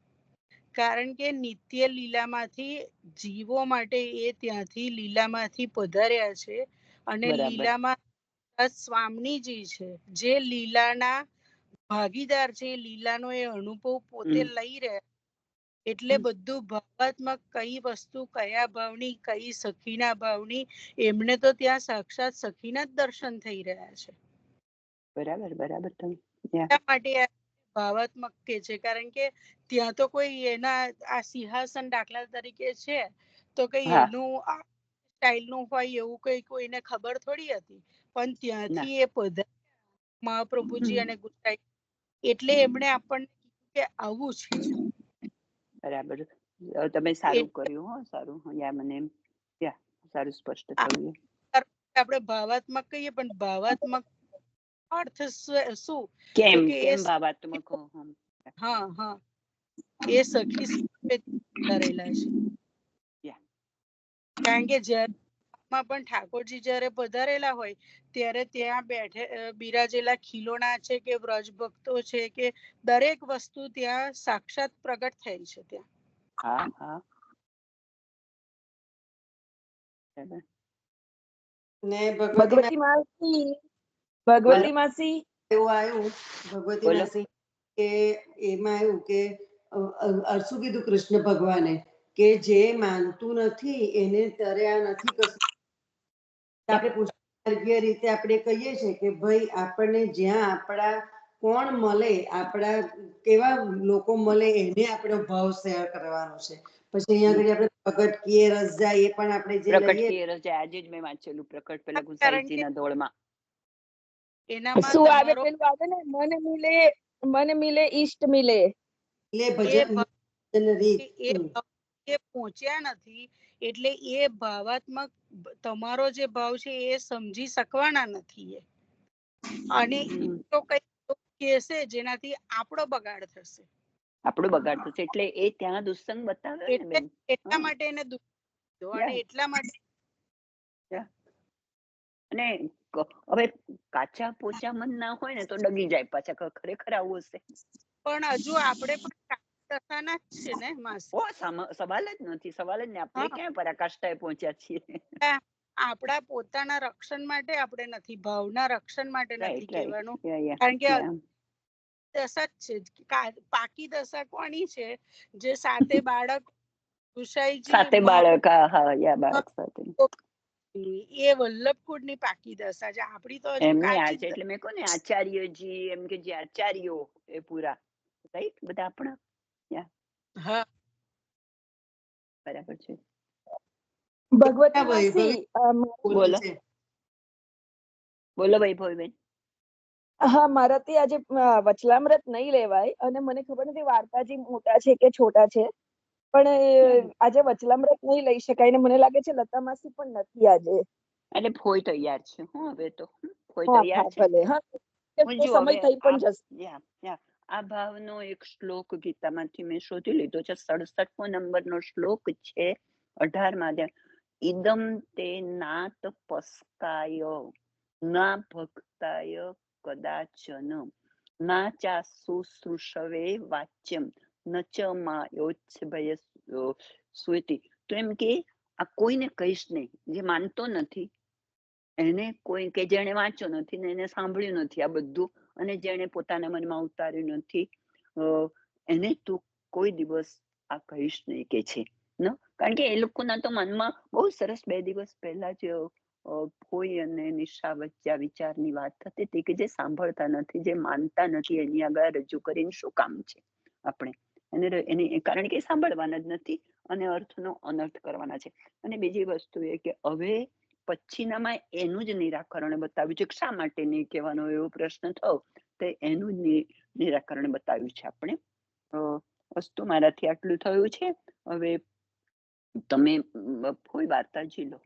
કારણ કે નિત્ય લીલામાંથી જીવો માટે એ ત્યાંથી લીલામાંથી પધાર્યા છે, અને લીલામાં સ્વામીજી છે, જે લીલાના ભાગીદાર છે, લીલાનો એ અનુભવ પોતે લઈ રહ્યા, એટલે બધું ભાવાત્મક, કઈ વસ્તુ કયા ભાવની, કઈ સખીના ભાવની, એમને તો ત્યાં સાક્ષાત સખીના જ દર્શન થઈ રહ્યા છે. બરાબર બરાબર. માટે ભાવાત્મક કે છે, કારણ કે ત્યાં તો કોઈ એના આ સિંહાસન દાખલા તરીકે છે, તો કઈ એનું સ્ટાઇલ નું હોય એવું કઈ કોઈને ખબર થોડી હતી, પણ ત્યાંથી એ પધાર્યા મહાપ્રભુજી અને ગુસાઈ, એટલે એમણે આપણને કીધું કે આવું છે. બરાબર, તમે સારું કર્યું. હો સારું, મને સારું સ્પષ્ટ થયું. આપણે ભાવાત્મક કહીએ, પણ ભાવાત્મક અર્થ શું? કેમ ભાવાત્મક? હા હા, એ સખી કરેલા છે, કારણ કે જયારે માં પણ ઠાકોરજી જ્યારે પધારેલા હોય ત્યારે ત્યાં બિરાજેલા ખીલોના છે કે વ્રજ ભક્તો છે કે દરેક વસ્તુ ત્યાં સાક્ષાત પ્રગટ થઈ છે ત્યાં. હા હા ને ભગવતી માસી ભગવતી માસી એવું આવ્યું ભગવતી બોલો. માસી કે એમાં આવ્યું કે શું કીધું કૃષ્ણ ભગવાને કે જે માનતું નથી એને તર્યા નથી કશું. આપણે પુષ્પાર્ઘ્ય રીતે આપણે કહીએ છીએ કે ભાઈ આપણને જ્યાં આપણા કોણ મળે, આપણા કેવા લોકો મળે એને આપણો ભાવ શેર કરવાનો છે. પછી અહીંયા આગળ આપણે પ્રગટ કીએ રસ જાય એ પણ આપણે જે પ્રકટ લઈએ કી રજા આજે જ મેં વાંચેલું પ્રકટ પેલા કારણ ગુસાઈજી કે ના દોડમાં. એનામાં શું આવે તમારો પેલું આવે ને મન મિલે ઈષ્ટ મિલે. એટલે એ ભજન રીત એ પહોંચ્યા નથી એટલે એ ભાવાત્મક તમારો જે ભાવ છે એ સમજી શકવાના નથી એ. અને તો કઈ કહેશે જેનાથી આપણો બગાડ થશે. આપણું બગાડ થશે એટલે એ ત્યાં દુસ્સંગ બતાવ્યો ને બેન. એટલા માટે એને દુઃખ અને એટલા માટે અને હવે કાચા પોચા મન ના હોય ને તો ડગી જાય પાછા. ખરેખર આવું હશે પણ હજુ આપણે પણ દશાના જ છે ને માસી. સવાલ જ નથી. સવાલ જ ને આપણે ક્યાં પરાકાષ્ઠાએ પહોંચ્યા છીએ. આપણા પોતાના રક્ષણ માટે આપણે નથી, ભાવના રક્ષણ માટે નથી કહેવાનું. રાઈટ કારણ કે દશા જ છે. પાકી દશા કોની છે? જે સાથે બાળક ગુસાઈજી સાથે બાળક બાળક સાથે એ વલ્લભકુળ ની પાકી દશા છે. આપણી તો હજુ એમની આ કાચી છે એટલે મેં કહું ને આચાર્યજી એમ કે જે આચાર્યો એ પૂરા રાઈટ બધા આપણા. હા બરાબર છે. ભગવતી માસી બોલો બોલો વૈભવીબેન. હા, મારાથી આજે વચલામૃત નહીં લેવાય અને મને ખબર નથી વાર્તાજી મોટા છે કે છોટા છે, પણ આજે વચલામૃત નહીં લઈ શકાય ને મને લાગે છે લતા માસી પણ નથી આજે. એટલે ફોઈ તૈયાર છે. હું હવે તો ફોઈ હા તૈયાર છે. ભલે હા સમય થઈ પણ જશે. આ ભાવનો એક શ્લોક ગીતામાંથી મેં શોધી લીધો છે. 67મો નંબરનો શ્લોક છે 18માં. ઇદમ તે નાત પસ્કાય ના ભક્તાય કદાચન ના ચા શુશ્રુષવે વાચ્યમ ન ચ માયોચ્છભય સુઈતિ. તો એમ કે આ કોઈને કહીશ નહીં જે માનતો નથી, એને કોઈ કે જેને વાંચ્યો નથી ને એને સાંભળ્યું નથી આ બધું, અને જેને પોતાના મનમાં ઉતાર્યું નથી એને તું કોઈ દિવસ આ કહીશ નહીં કે છે. કારણ કે એ લોકોના તો મનમાં બહુ સરસ 2 દિવસ પહેલા જ ફોઈ અને નિશા વચ્ચે વિચારની વાત થતી હતી કે જે સાંભળતા નથી, જે માનતા નથી, એની આગળ રજૂ કરીને શું કામ છે આપણે એને કારણ કે સાંભળવાના જ નથી અને અર્થનો અનર્થ કરવાના છે. અને બીજી વસ્તુ એ કે હવે પછીનામાં એનું જ નિરાકરણ બતાવ્યું છે કે શા માટે નહીં કહેવાનો એવો પ્રશ્ન થયો તો એનું જ નિરાકરણ બતાવ્યું છે આપણે. વસ્તુ મારાથી આટલું થયું છે. હવે તમે કોઈ વાર્તા જી લો.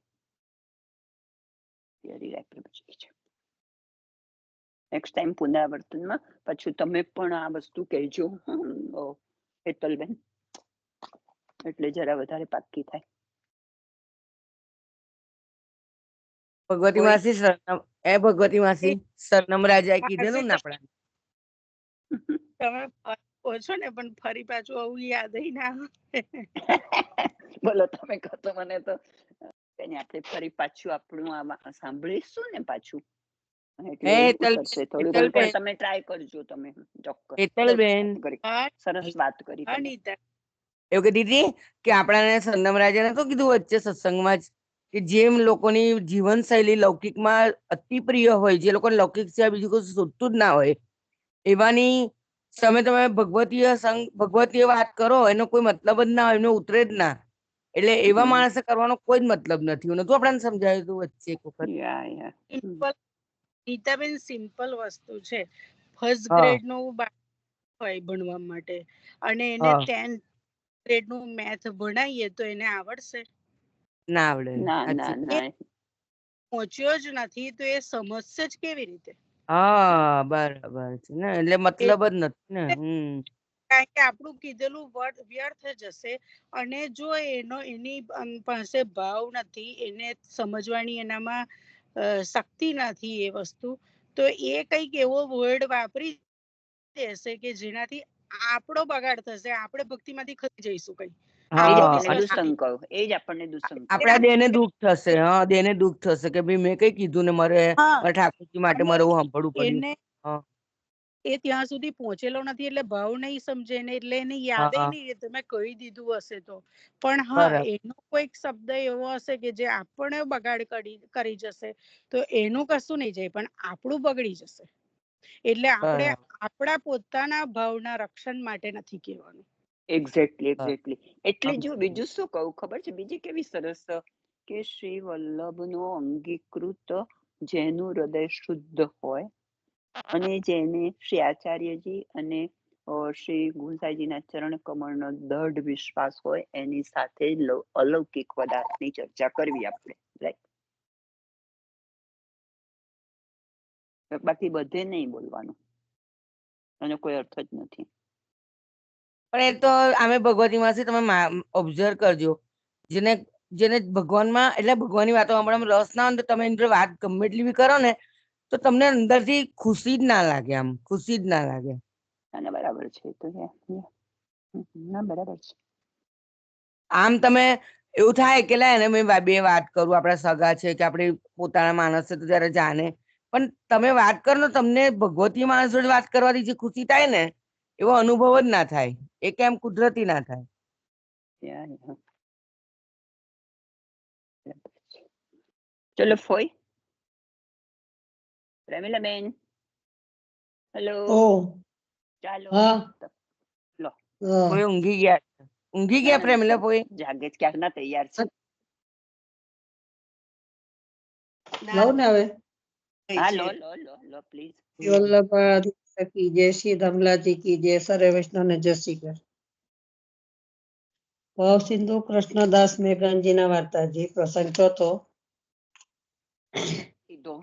નેક્સ્ટ ટાઈમ પુનરાવર્તનમાં પાછું તમે પણ આ વસ્તુ કહેજો હેતલબેન, એટલે જરા વધારે પાકી થાય. ભગવતી માસી ભગવતી માસી સરનમ રાજાએ કીધેલું ને આપણા. તમે ઓછો ને પણ ફરી પાછું આવું યાદ ના બોલો તમે કહો તો મને તો આપણે ફરી પાછું આપણું સાંભળીશું ને પાછું. થોડું પણ તમે ટ્રાય કરજો. તમે ચોક્કસ સરસ વાત કરી. એવું કીધી હતી કે આપણાને સરનમ રાજાને તો કીધું વચ્ચે સત્સંગમાં જ કે જેમ લોકોની જીવનશૈલી લૌકિકમાં અતિ પ્રિય હોય, જે લોકોને લૌકિક સિવાય બીજું કશું શોધતું જ ના હોય, એવાની તમે ભગવતીય વાત કરો એનો કોઈ મતલબ જ ના હોય, એનો ઉતરે જ ના. એટલે એવા માણસે કરવાનો કોઈ જ મતલબ નથી. નતું આપણને સમજાવ્યું હતું વચ્ચે એક વખત. ગીતાબેન સિમ્પલ વસ્તુ છે. ફર્સ્ટ ગ્રેડ નું હોય ભણવા માટે અને એને 10th ગ્રેડ નું મેથ ભણાવીએ તો એને આવડશે? ના આવડે. પહોંચ્યો જ નથી તો એ સમજશે જ કેવી રીતે? હા બરાબર છે ને, એટલે મતલબ જ નથી ને. કારણ કે આપણું કીધેલું વ્યર્થ જશે. અને જો એની પાસે ભાવ નથી, એને સમજવાની એનામાં શક્તિ નથી એ વસ્તુ, તો એ કઈક એવો વર્ડ વાપરી દેશે કે જેનાથી આપણો બગાડ થશે, આપણે ભક્તિમાંથી ખરી જઈશું કઈ. આપણા દેહને દુઃખ થશે. હા, દેહને દુઃખ થશે કે ભાઈ મેં કઈ કીધું ને મારે ઠાકોરજી માટે મારે સાંભળવું પડ્યું. એ ત્યાં સુધી પહોંચેલો નથી એટલે ભાવ નહીં સમજે ને, એટલે એને યાદ નહીં તમે કહી દીધું હશે તો. પણ હા, એનો કોઈક શબ્દ એવો હશે કે જે આપણે બગાડ કરી જશે, તો એનું કશું નહીં જાય પણ આપણું બગડી જશે. એટલે આપણે આપણા પોતાના ભાવના રક્ષણ માટે નથી કહેવાનું. એક્ઝેક્ટલી. એટલે જો બીજું શું કહું ખબર છે, બીજી કેવી સરસ કે શ્રી વલ્લભનો અંગીકૃત જેનું હૃદય શુદ્ધ હોય અને જેને શ્રી આચાર્યજી અને શ્રી ગુસાઈજીના ચરણ કમળનો દૃઢ વિશ્વાસ હોય, એની સાથે અલૌકિક પદાર્થની ચર્ચા કરવી આપણે, રાઈટ? બાકી બધે નહીં બોલવાનું, એનો કોઈ અર્થ જ નથી. પણ એ તો આમે ભગવતીમાંથી તમે ઓબ્ઝર્વ કરજો, જેને ભગવાનમાં એટલે ભગવાનની વાતો સાંભળવામાં રસ ના હોય તો તમે એની વાત ગમે એટલી બી કરો ને તો તમને અંદરથી ખુશી જ ના લાગે, આમ ખુશી જ ના લાગે. બરાબર છે, તો ના બરાબર છે. આમ તમે એવું થાય કે લાય ને મેં બે વાત કરું, આપણા સગા છે કે આપણે પોતાના માણસ છે તો ત્યારે જાણે, પણ તમે વાત કરો ને તમને ભગવતી માણસ જોડે વાત કરવાથી જે ખુશી થાય ને એવો અનુભવ જ ના થાય, એ કેમ કુદરતી ના થાય. ચલો ફોઈ, પ્રેમિલાબેન, હેલો, ચાલો લો. કોઈ ઊંઘી ગયા પ્રેમિલા? કોઈ જાગે જ ક્યારના તૈયાર છે. લઉં ને હવે? હા, લો પ્લીઝ. વલ્લભ કી જય, શ્રી ધમલાજી કી જય, સર્વે વૈષ્ણવને જય શ્રી કૃષ્ણ. ભાવ સિંધુ કૃષ્ણદાસ મેઘાનજીના વાર્તાજી, પ્રસંગ ચોથો.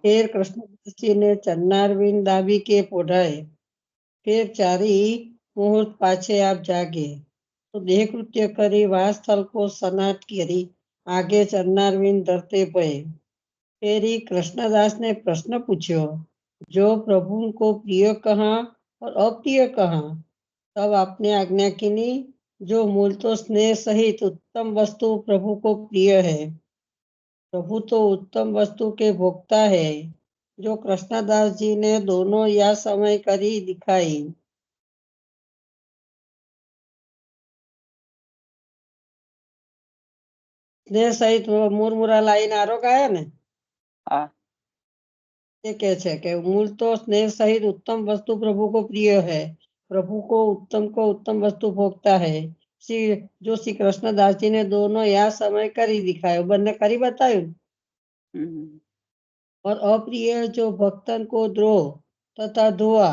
फिर कृष्णदास जी ने चन्नारविंद दाबी के पोढ़ाए, फिर चारी मुहूर्त पाछे आप जागे, तो देह कृत्य करी वास स्थल को सनाट करी आगे चन्नारविंद धरते पए। फिर ही कृष्णदास ने प्रश्न पूछो, जो प्रभु को प्रिय कहा और अप्रिय कहा? तब आपने आज्ञा की, जो मूल तो स्नेह सहित उत्तम वस्तु प्रभु को प्रिय है, प्रभु तो उत्तम वस्तु के भोक्ता है, जो कृष्णदास जी ने दोनों या समय करी दिखाई। स्नेह सहित मुरमुरा लाइन आरोग आया ने, ये कहे छे कि मूल तो स्नेह सहित उत्तम वस्तु प्रभु को प्रिय है, प्रभु को उत्तम वस्तु भोगता है, जो श्री कृष्णदास जी ने दोनों या समय करी दिखायो, बन्ने करी बतायु। और अप्रिय जो भक्तन को द्रोह तथा धोआ,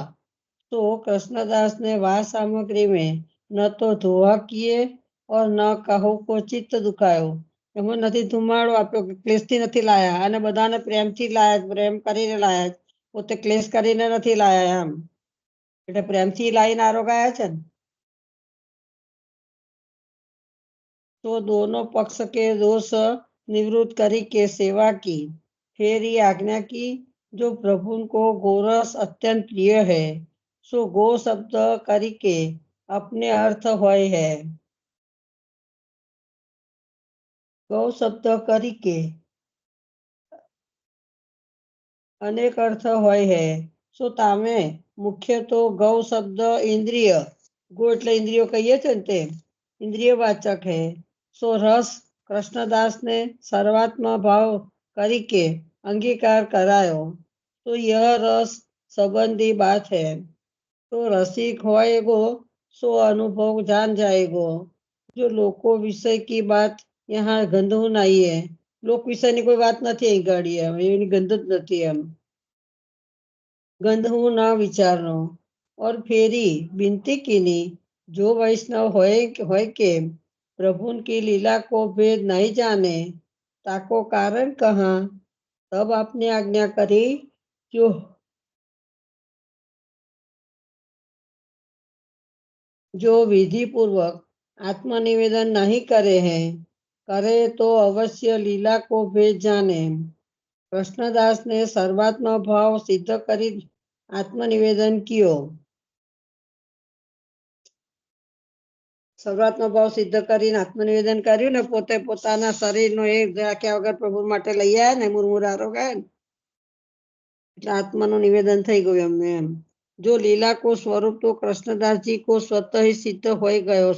तो कृष्णदास ने वह सामग्री में न तो धोआ किए और न कहू को चित्त दुखायो, એમાં નથી ધુમાડો આપ્યો, ક્લેશથી નથી લાયા અને બધાને પ્રેમથી લાયા, પ્રેમ કરીને લાયા, પોતે ક્લેશ કરીને નથી લાયા એમ, એટલે પ્રેમથી લાઈને આરોગાયા છે ને। तो दोनों पक्ष के दोष निवृत्त करी के सेवा की, फिर ही आज्ञा की, जो प्रभु को गोरस अत्यंत प्रिय है, सो गो शब्द करी के अपने अर्थ होय है। गौ शब्द करी के अनेक अर्थ होय है, सो तामे मुख्य तो गौ शब्द इंद्रिय, गो એટલે इंद्रियो कहिए छे ते इंद्रिय वाचक है, सो रस कृष्णदास ने सर्वात्मा भाव करी के अंगीकार करायो, तो यह रस संबंधी बात है, तो रसिक होएगो सो अनुभव जान जाएगो, जो लोको विषय की बात यहाँ गंधु नहीं है, लोक विषय ની કોઈ વાત નથી અહીં ગાડી, એની ગંધ જ નથી એમ, गंध हूँ ना विचारनो। और फेरी बिनती कीनी, जो वैष्णव होय के प्रभु की लीला को भेद नहीं जाने, ताको कारण कहा? तब आपने आज्ञा करी, जो जो विधि पूर्वक आत्मनिवेदन नहीं करे हैं, करे तो अवश्य लीला को भेद जाने। कृष्णदास ने सर्वात्म भाव सिद्ध करी आत्मनिवेदन कियो। સર્વાત્મ ભાવ સિદ્ધ કરીને આત્મનિવેદન કર્યું ને પોતે પોતાના શરીરનો એક રાખ્યા વગર પ્રભુ માટે લઈ આવ્યા ને મુરમુરારો ગાય ને એટલે આત્માનું નિવેદન થઈ ગયું એમને એમ। જો લીલા को स्वरूप तो कृष्णदास जी को स्वतः ही सिद्ध हो गयो,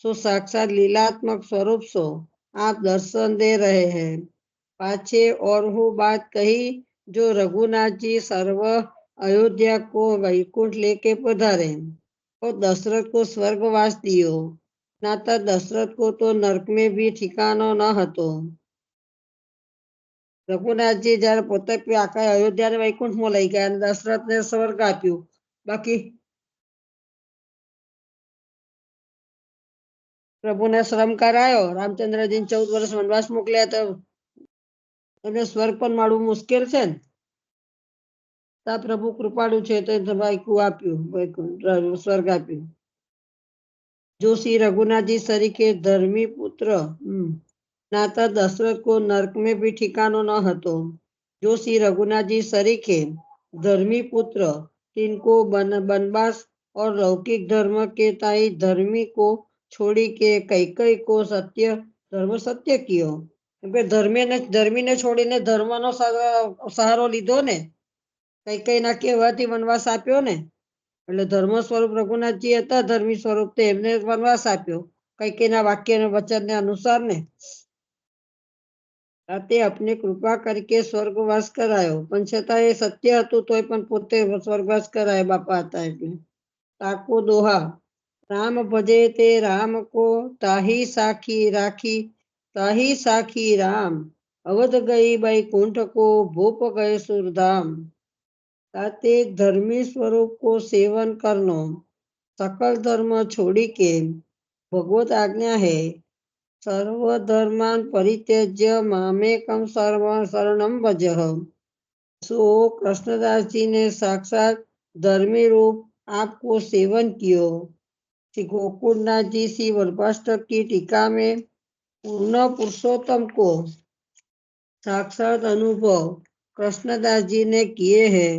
सो साक्षात लीलात्मक स्वरूप सो आप दर्शन दे रहे हैं। पाछे और वो बात कही जो रघुनाथ जी सर्व अयोध्या को वैकुंठ लेके पधारे और दशरथ को स्वर्गवास दियो, नाता दशरथ को तो नरक में भी ठिकानो न हतो। रघुनाथजी जયારે પોતે આખા અયોધ્યાને વૈકુંઠમાં લઈ ગયા અને દશરથને સ્વર્ગ આપ્યું, બાકી પ્રભુને શ્રમ કરાયો, રામચંદ્રજીને 14 વર્ષ વનવાસ મોકલ્યા તો એમને સ્વર્ગ પણ મળવું મુશ્કેલ છે ને, તા પ્રભુ કૃપાળુ છે તો વૈકુંઠ આપ્યું, સ્વર્ગ આપ્યું। जो श्री रघुनाथ जी सरीखे धर्मी पुत्र नाता दशरथ को नरक में भी ठिकानो न हतो। जो श्री रघुनाथ जी सरीखे धर्मी पुत्र तिनको बनवास और लौकिक धर्म के ताई धर्मी को छोड़ी के कैकई को सत्य धर्म सत्य कियो। धर्मी ने छोड़ीने धर्म नो सहारो लीधो ने, कैकई ना कहेवाथी वनवास आप्यो ने, એટલે ધર્મ સ્વરૂપ રઘુનાથજી હતા, ધર્મી સ્વરૂપ તે એમને વનવાસ આપ્યો કૈકેયીના વાક્ય ને વચન ને અનુસાર ને। તે अपने कृपा करके स्वर्गवास करायो, પણ છતાં એ સત્ય હતું તોય પણ પોતે સ્વર્ગવાસ કરાય બાપા હતા એટલે। તાકો દોહા राम भजे ते राम को ताही साखी राखी, ताही साखी राम अवध गई बैकुंठ को भूप गए सुरधाम। ताते धर्मी स्वरूप को सेवन करनो, सकल धर्म छोड़ी के भगवत आज्ञा है, सर्व धर्मान परित्यज्य मामेकम सर्व शरणम भजः। सो कृष्णदास जी ने साक्षात धर्मी रूप आपको सेवन कियो। श्री गोकुलनाथ जी श्री वल्लभाष्टक की टीका में पूर्ण पुरुषोत्तम को साक्षात अनुभव कृष्णदास जी ने किए हैं,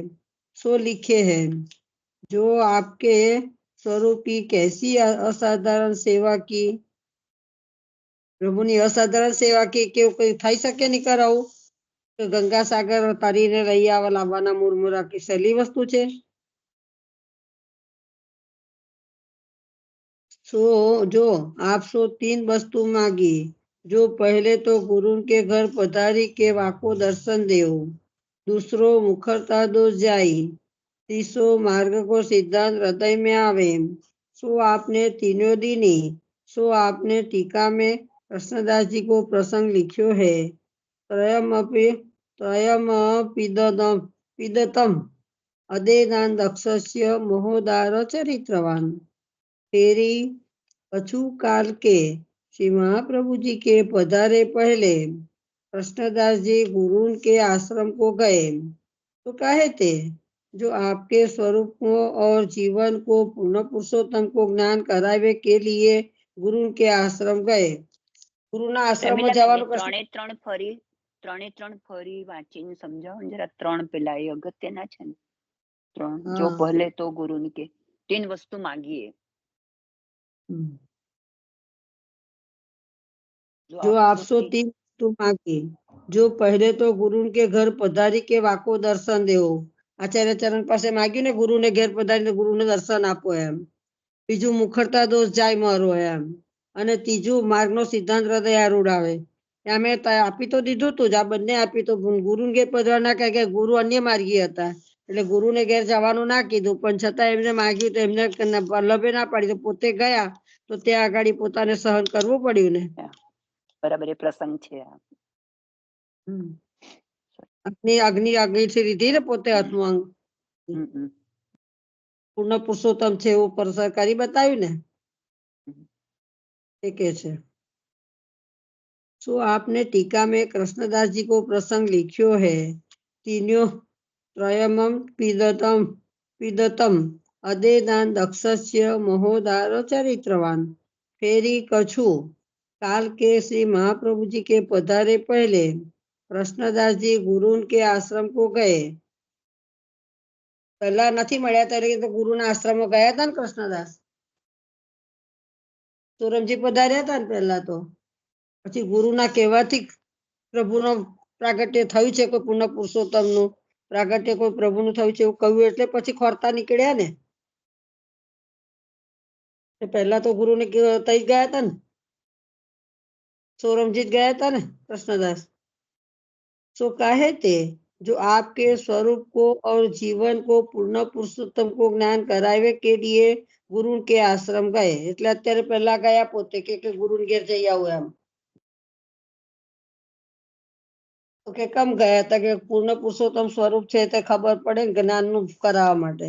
सो लिखे हैं। जो आपके स्वरूप की कैसी असाधारण सेवा की, પ્રભુની અસાધારણ સેવા કે કેવું કઈ થઈ શકે નહીં કરાવું, તો ગંગા સાગર તરીને લઈ આવા લાવવાના મુરમુરા કે સહેલી વસ્તુ છે। सो जो आपसो 3 वस्तु मांगी, जो पहले तो गुरु के घर पधारी के वाको दर्शन देव, दूसरो मुखरता दोष जाई, तीसरो मार्ग को सिद्धांत हृदय में आवे। सो आपने तीनों दीनी, सो आपने टीका में कृष्णदास जी को प्रसंग लिखियो है। त्रयमपिदतम अदेदान दक्षस्य मोहोदार चरित्रवान। तेरी अछु काल के श्री महाप्रभु जी के पधारे पहले कृष्णदास जी गुरु के आश्रम को गए, तो कहे थे जो आपके स्वरूप को और जीवन को पूर्ण पुरुषोत्तम को ज्ञान करावे के लिए गुरु के आश्रम गए। गुरुना आश्रम में जवानुं ત્રણે ત્રણ ફરી વાંચીને સમજાવો જરા। 3 પેલા એ અગત્યના છે ને। 3 જો પહેલે તો ગુરુ કે 3 વસ્તુ માંગીએ, जो आपसो 3 वस्तु मांगी, जो पहले तो गुरु के घर पधारी के वाको दर्शन देवो। आचार्य चरण પાસે માંગ્યું ને ગુરુને ઘેર પધારીને ગુરુને દર્શન આપો એમ। બીજું મુખરતા દોષ જાય મારો એમ, અને ત્રીજું માર્ગનો સિદ્ધાંત હૃદય આરૂઢાવે। અમે આપી તો દીધું તું જ, આ બંને આપી તો ગુરુને ઘેર પધારવા ના કહે કે ગુરુ અન્ય માર્ગી હતા એટલે ગુરુને ઘેર જવાનું ના કીધું, પણ છતાં એમને માંગ્યું તો એમને વલ્લભે ના પાડી તો પોતે ગયા તો ત્યાં આગળ પોતાને સહન કરવું પડ્યું ને। બરાબર એ પ્રસંગ છે। અગ્નિ આગળથી લીધી ને પોતે હાથમાં, પૂર્ણ પુરુષોત્તમ છે એવું પ્રસાર કરી બતાવ્યું ને એ કે છે। सो आपने टीका में कृष्णदास जी को प्रसंग लिखियो है। तीनों त्रयमम पिदतम અદેદાન દક્ષસ્ય મહોદાર ચરિत्रवान। फेरी कछु काल के श्री महाप्रभु जी के पधारे पहले कृष्णदास जी गुरु के आश्रम को गए। पहला नहीं મળ્યા ત્યારે તો ગુરુના આશ્રમમાં ગયા હતા ને કૃષ્ણદાસ। સોરમજી પધાર્યા હતા ને પહેલા તો, પછી ગુરુના કહેવાથી પ્રભુનો પ્રાગટ્ય થયું છે, કોઈ પૂર્ણ પુરુષોત્તમનું પ્રાગટ્ય કોઈ પ્રભુનું થયું છે એવું કહ્યું એટલે પછી ખોરતા નીકળ્યા ને। પહેલા તો ગુરુને તઈ ગયા હતા ને, सोरमजी गया था ना कृष्णदास। सो काहे ते जो आपके स्वरूप को और जीवन को पूर्ण पुरुषोत्तम को ज्ञान करावे के लिए गुरु के आश्रम गए। એટલે અત્યારે પહેલા ગયા પોતે કે ગુરુ ઘેર જઈ આવું એમ। તો કે કમ ગયા હતા કે પૂર્ણ પુરુષોત્તમ સ્વરૂપ છે તે ખબર પડે જ્ઞાનનું કરાવવા માટે।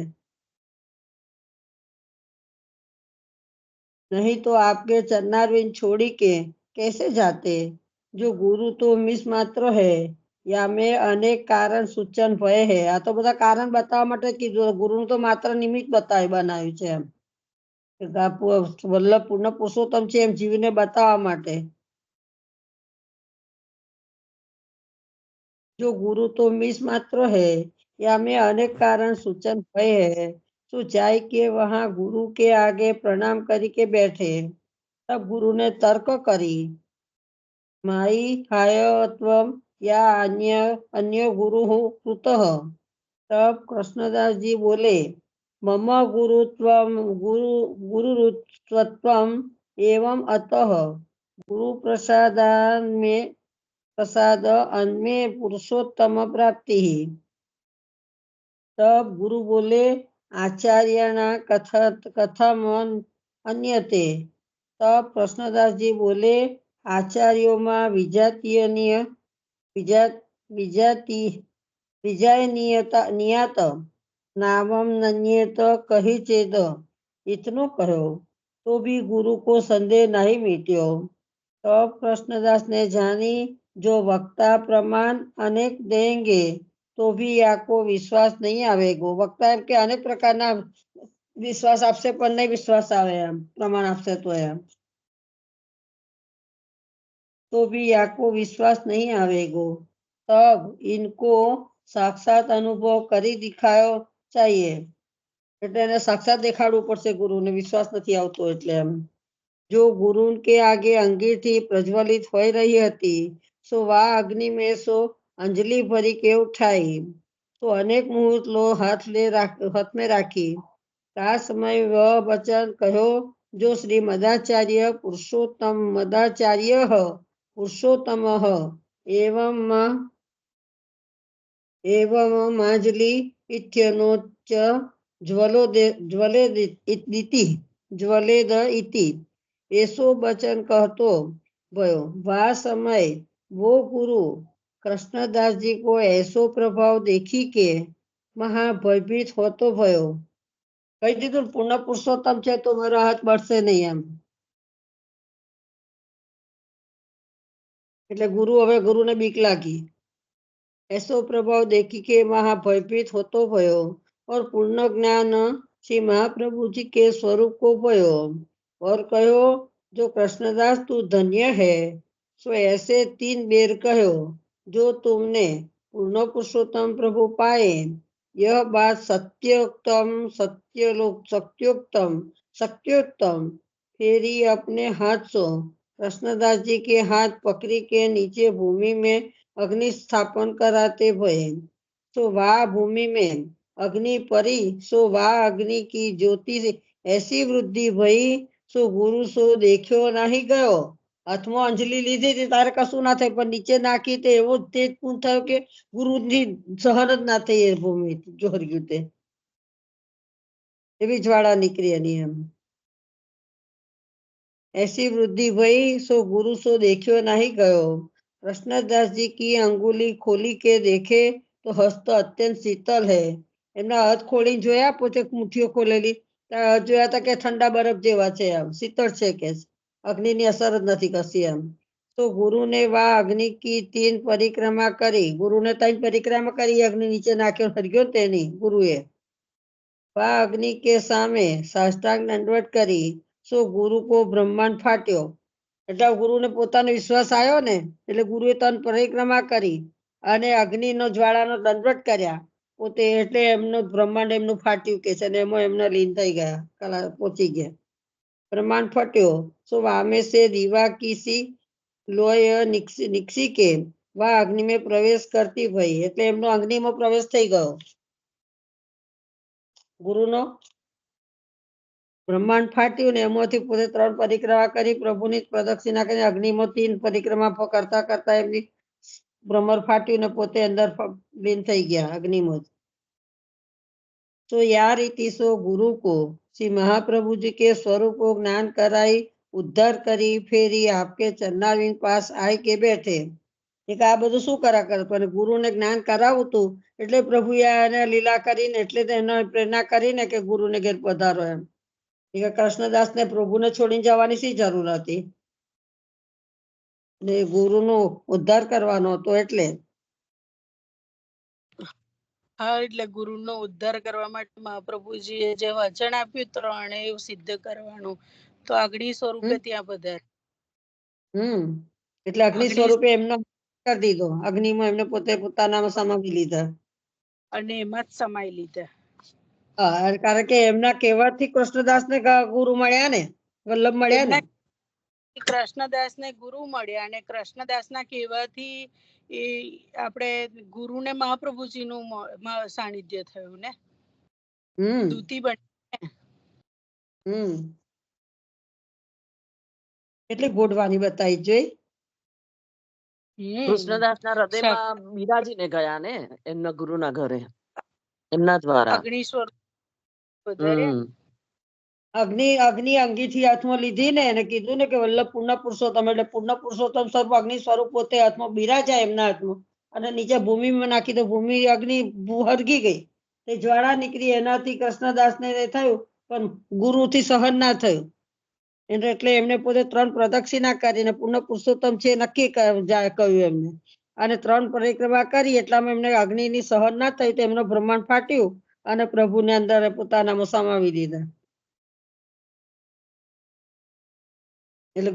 नहीं तो आपके चरणारविंद छोड़ी के कैसे जाते। जो गुरु तो मिस मात्र है या में अनेक कारण सूचन भय है। आ तो બધા કારણ બતાવવા માટે કીધું, ગુરુનું તો માત્ર નિમિત્ત બનાવ્યું છે એમ, વલ્લભ પૂર્ણ પુરુષોત્તમ છે એમ જીવીને બતાવવા માટે। जो गुरु तो मिस मात्र है या में अनेक कारण सूचन भय है। तो जाय के वहां गुरु के आगे प्रणाम करी के बैठे। तब गुरु ने तर्क करी, माई हायत्वम या अन्य अन्य गुरु कृतः। तब कृष्णदास जी बोले, मम गुरुत्वम गुरुत्वम एवं अतः गुरु प्रसादान में प्रसाद अन्मे पुरुषोत्तम प्राप्ति। तब गुरु बोले, आचार्यना कथम अन्यते। तब कृष्णदास जी बोले, आचार्यों में नियत नामम नन्यत कही चेद। इतनो कहो तो भी गुरु को संदेह नहीं मिट्यो। तब कृष्णदास ने जानी जो वक्ता प्रमाण अनेक देंगे तो भी आपको विश्वास नहीं आवेगो। वक्ता एम के अनेक प्रकारना विश्वास आपसे पर नहीं विश्वास आवे एम, प्रमाण आपसे तो एम तो भी आपको विश्वास नहीं आवेगो। तब इनको साक्षात अनुभव करी दिखायो चाहिए। એટલે એને સાક્ષાત દેખાડવું પડશે, ગુરુને વિશ્વાસ નથી આવતો એટલે એમ। जो गुरु के आगे अंगीठी प्रज्वलित हो रही थी, सो वह अग्नि में सो अंजलि भरी के उठाई। तो अनेक मुहूर्त लो हाथ में राखी। का समय वह वचन कहो जो श्री मदाचार्य पुरुषोत्तम एवं मांजलि इत्यनोच ज्वलेद इति ऐसो वचन कहतो भयो। वह समय वो गुरु कृष्णदास जी को ऐसो प्रभाव देखी के महाभयभीत होतो भयो। कही दीधुं पूर्ण पुरुषोत्तम है तो मारो हाथ बढ़શે नहीं एम। એટલે ગુરુ હવે ગુરુને બીક લાગી। ऐसो प्रभाव देखी के महाभयभीत होतो भयो और पूर्ण ज्ञान श्री महाप्रभु जी के स्वरूप को भयो। और कहो, जो कृष्णदास तू धन्य है, सो ऐसे 3 बेर कहो जो तुमने पूर्ण पुरुषोत्तम प्रभु पाए। यह बात सत्योत्तम। फेरी अपने हाथ सो कृष्णदास जी के हाथ पकड़ी के नीचे भूमि में अग्नि स्थापन कराते भये। सो वह भूमि में अग्नि परी। सो वह अग्नि की ज्योति ऐसी वृद्धि भई, सो गुरु सो देख्यो नहीं गयो। हाथમાં અંજલિ લીધી હતી તારે કશું ના થાય, પણ નીચે નાખી તે એવો તેજ પૂર્ણ થયો કે ગુરુની સહન જ ના થઈ એ ભૂમિ જોહરી ગયું તે એવી જ્વાળા નીકળી એની એમ। ऐसी वृद्धि भई, सो गुरु सो देख्यो नहीं गयो। कृष्णदास जी की अंगुली खोली के देखे तो हस्त अत्यंत शीतल है। एमना हाथ खोली जोया, पोते मुठ्ठीओ खोलेली जोया था के ठंडा बरफ जेवा छे एम, शीतल छे के अग्नि ની અસર જ નથી કશી એમ। तो गुरु ने वह अग्नि की 3 परिक्रमा करी। गुरु ने 3 परिक्रमा करी, अग्नि नीचे नाख्यो हरग्यो तेनी गुरुए। વા અગ્નિ કે સામે સાષ્ટાંગ દંડવત કરી સો ગુરુ કો બ્રહ્માંડ ફાટ્યો. એટલે ગુરુને પોતાનો વિશ્વાસ આવ્યો ને એટલે ગુરુએ તન પરિક્રમા કરી અને અગ્નિનો જ્વાળાનો દંડવત કર્યા પોતે, એટલે એમનું બ્રહ્માંડ એમનું ફાટ્યું કે છે, અને એમાં એમના લીન થઈ ગયા, પહોંચી ગયા. બ્રહ્માંડ ફટ્યો સો વામે સે દીવા કીસી લોય નિક્ષી કે વા અગ્નિ મેં પ્રવેશ કરતી ભઈ. એટલે એમનો અગ્નિમાં પ્રવેશ થઈ ગયો. ગુરુનો બ્રહ્માંડ ફાટ્યું ને એમાંથી પોતે 3 પરિક્રમા કરી, પ્રભુની પ્રદક્ષિણા કરી, અગ્નિમાં 3 પરિક્રમા કરતા કરતા એમની ભ્રમર ફાટ્યું ને પોતે અંદર લીન થઈ ગયા અગ્નિમાં. तो या रीति सो गुरु को श्री महाप्रभु जी के स्वरूप को ज्ञान कराई उद्धार करी फेरी आपके चरणारविंद पास आई के बैठे. એક આ બધું શું કરા કરે, પણ ગુરુને જ્ઞાન કરાવું તું એટલે પ્રભુએ એને લીલા કરીને એટલે એને પ્રેરણા કરીને કે ગુરુને ઘેર પધારો એમ. કૃષ્ણદાસને પ્રભુને છોડીને જવાની શી જરૂર હતી, ને ગુરુનો ઉદ્ધાર કરવાનો હતો એટલે. હા, એટલે ગુરુનો ઉદ્ધાર કરવા માટે મહાપ્રભુજીએ જે વચન આપ્યું ત્રણેય સિદ્ધ કરવાનું, તો અગ્નિ સ્વરૂપે ત્યાં પધાર. એટલે અગ્નિ સ્વરૂપે એમનો કરી દીધો, અગ્નિમાં એમને પોતે પોતાનામાં સમાવી લીધા અને એમાં જ સમાઈ લીધા. હા, કારણ કે એમના કહેવાથી કૃષ્ણદાસને ગુરુ મળ્યા ને, વલ્લભ મળ્યા ને. કૃષ્ણદાસને ગુરુ મળ્યા અને કૃષ્ણદાસના કહેવાથી એ આપણે ગુરુને મહાપ્રભુજીનું સાનિધ્ય થયું ને, દૂતી બની. કેટલી ગોડવાની બતાવી જોઈ. કૃષ્ણદાસના હૃદયમાં બિરાજીને ગયા ને એમના ગુરુના ઘરે, એમના દ્વારા. અગ્નિશ્વર અગ્નિ અંગીથી હાથમાં લીધી ને એને કીધું ને કે વલ્લભ પૂર્ણ પુરુષોત્તમ, એટલે પૂર્ણ પુરુષોત્તમ સ્વરૂપ અગ્નિ સ્વરૂપ પોતે હાથમાં બિરાજા એમના હાથમાં, અને નીચે ભૂમિમાં નાખી દો, ભૂમિ અગ્નિ હરગી ગઈ, તે જ્વાળા નીકળી, એનાથી કૃષ્ણદાસને થયું પણ ગુરુથી સહન ના થયું, એટલે એમને પોતે 3 પ્રદક્ષિણા કરીને પૂર્ણ પુરુષોત્તમ છે નક્કી કહ્યું એમને, અને 3 પરિક્રમા કરી એટલામાં એમને અગ્નિની સહન ના થઈ તો એમનો બ્રહ્માંડ ફાટ્યું અને પ્રભુને અંદર પોતાનામાં સમાવી દીધા. એટલે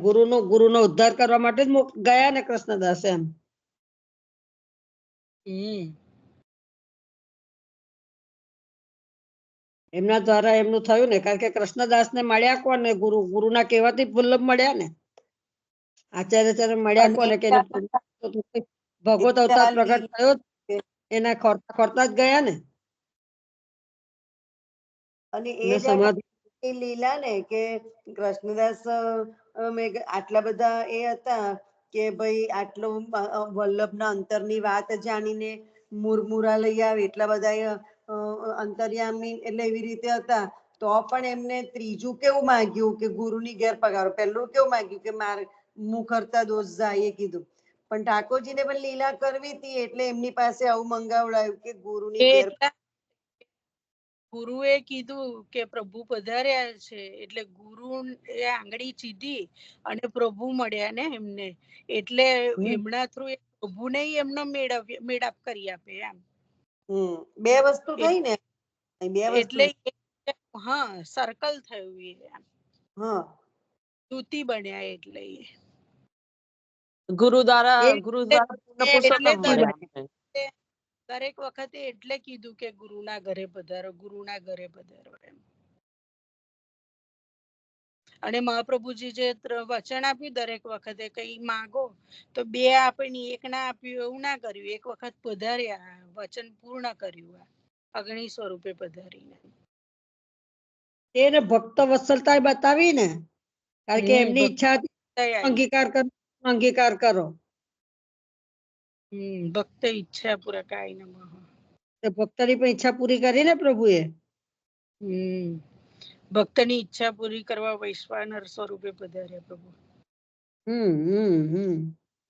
ગુરુનો ઉદ્ધાર કરવા માટે જ ગયા ને કૃષ્ણદાસ એમ. એમના દ્વારા એમનું થયું ને, કારણ કે કૃષ્ણદાસને મળ્યા કોને, ગુરુના કહેવાથી વલ્લભ મળ્યા ને, આચાર્ય મળ્યા કોને કે ભગવત અવતાર પ્રગટ થયો એના ખોરતા જ ગયા ને. અને એ લીલા ને કે કૃષ્ણદાસ આટલા બધા એ હતા કે ભાઈ આટલો વલ્લભના અંતરની વાત જાણીને મુરમુરા લઈ આવે, એટલા બધા અંતર્યામી એટલે એવી રીતે હતા, તો પણ એમને ત્રીજું કેવું માંગ્યું કે ગુરુની ઘેર પગારો. પહેલું કેવું માંગ્યું કે મારે મું કરતા દોષ જાય એ કીધું, પણ ઠાકોરજીને પણ લીલા કરવી હતી એટલે એમની પાસે આવું મંગાવડાયું કે ગુરુની ઘેર. ગુરુએ કીધું કે પ્રભુ પધાર્યા છે, એટલે ગુરુ એ આંગળી ચીધી અને પ્રભુ મળ્યા ને એમને, એટલે એમના થ્રુ પ્રભુને એમનો મેળાપ કરી આપે એમ. 2 વસ્તુ થઈ ને, 2 વસ્તુ. એટલે હા, સર્કલ થયું એ એમ. દૂતી બન્યા એટલે ગુરુ દ્વારા દરેક વખતે એટલે કીધું કે ગુરુના ઘરે પધારો, ગુરુના ઘરે પધારો એમ. અને મહાપ્રભુજી જે વચન આપ્યું દરેક વખતે કઈ માંગો તો 2 આપે ને 1 ના આપ્યું, એવું ના કર્યું. એક વખત પધાર્યા, વચન પૂર્ણ કર્યું, અગ્નિ સ્વરૂપે પધારીને. એને ભક્ત વત્સલતા બતાવી ને, કારણ કે એમની ઈચ્છા અંગીકાર કરો. ભક્ત ઈચ્છા પૂરા કાય નમઃ. ભક્તની પણ ઈચ્છા પૂરી કરી ને પ્રભુએ. ભક્તની ઈચ્છા પૂરી કરવા વૈશ્વાનર સ્વરૂપે પધાર્યા પ્રભુ.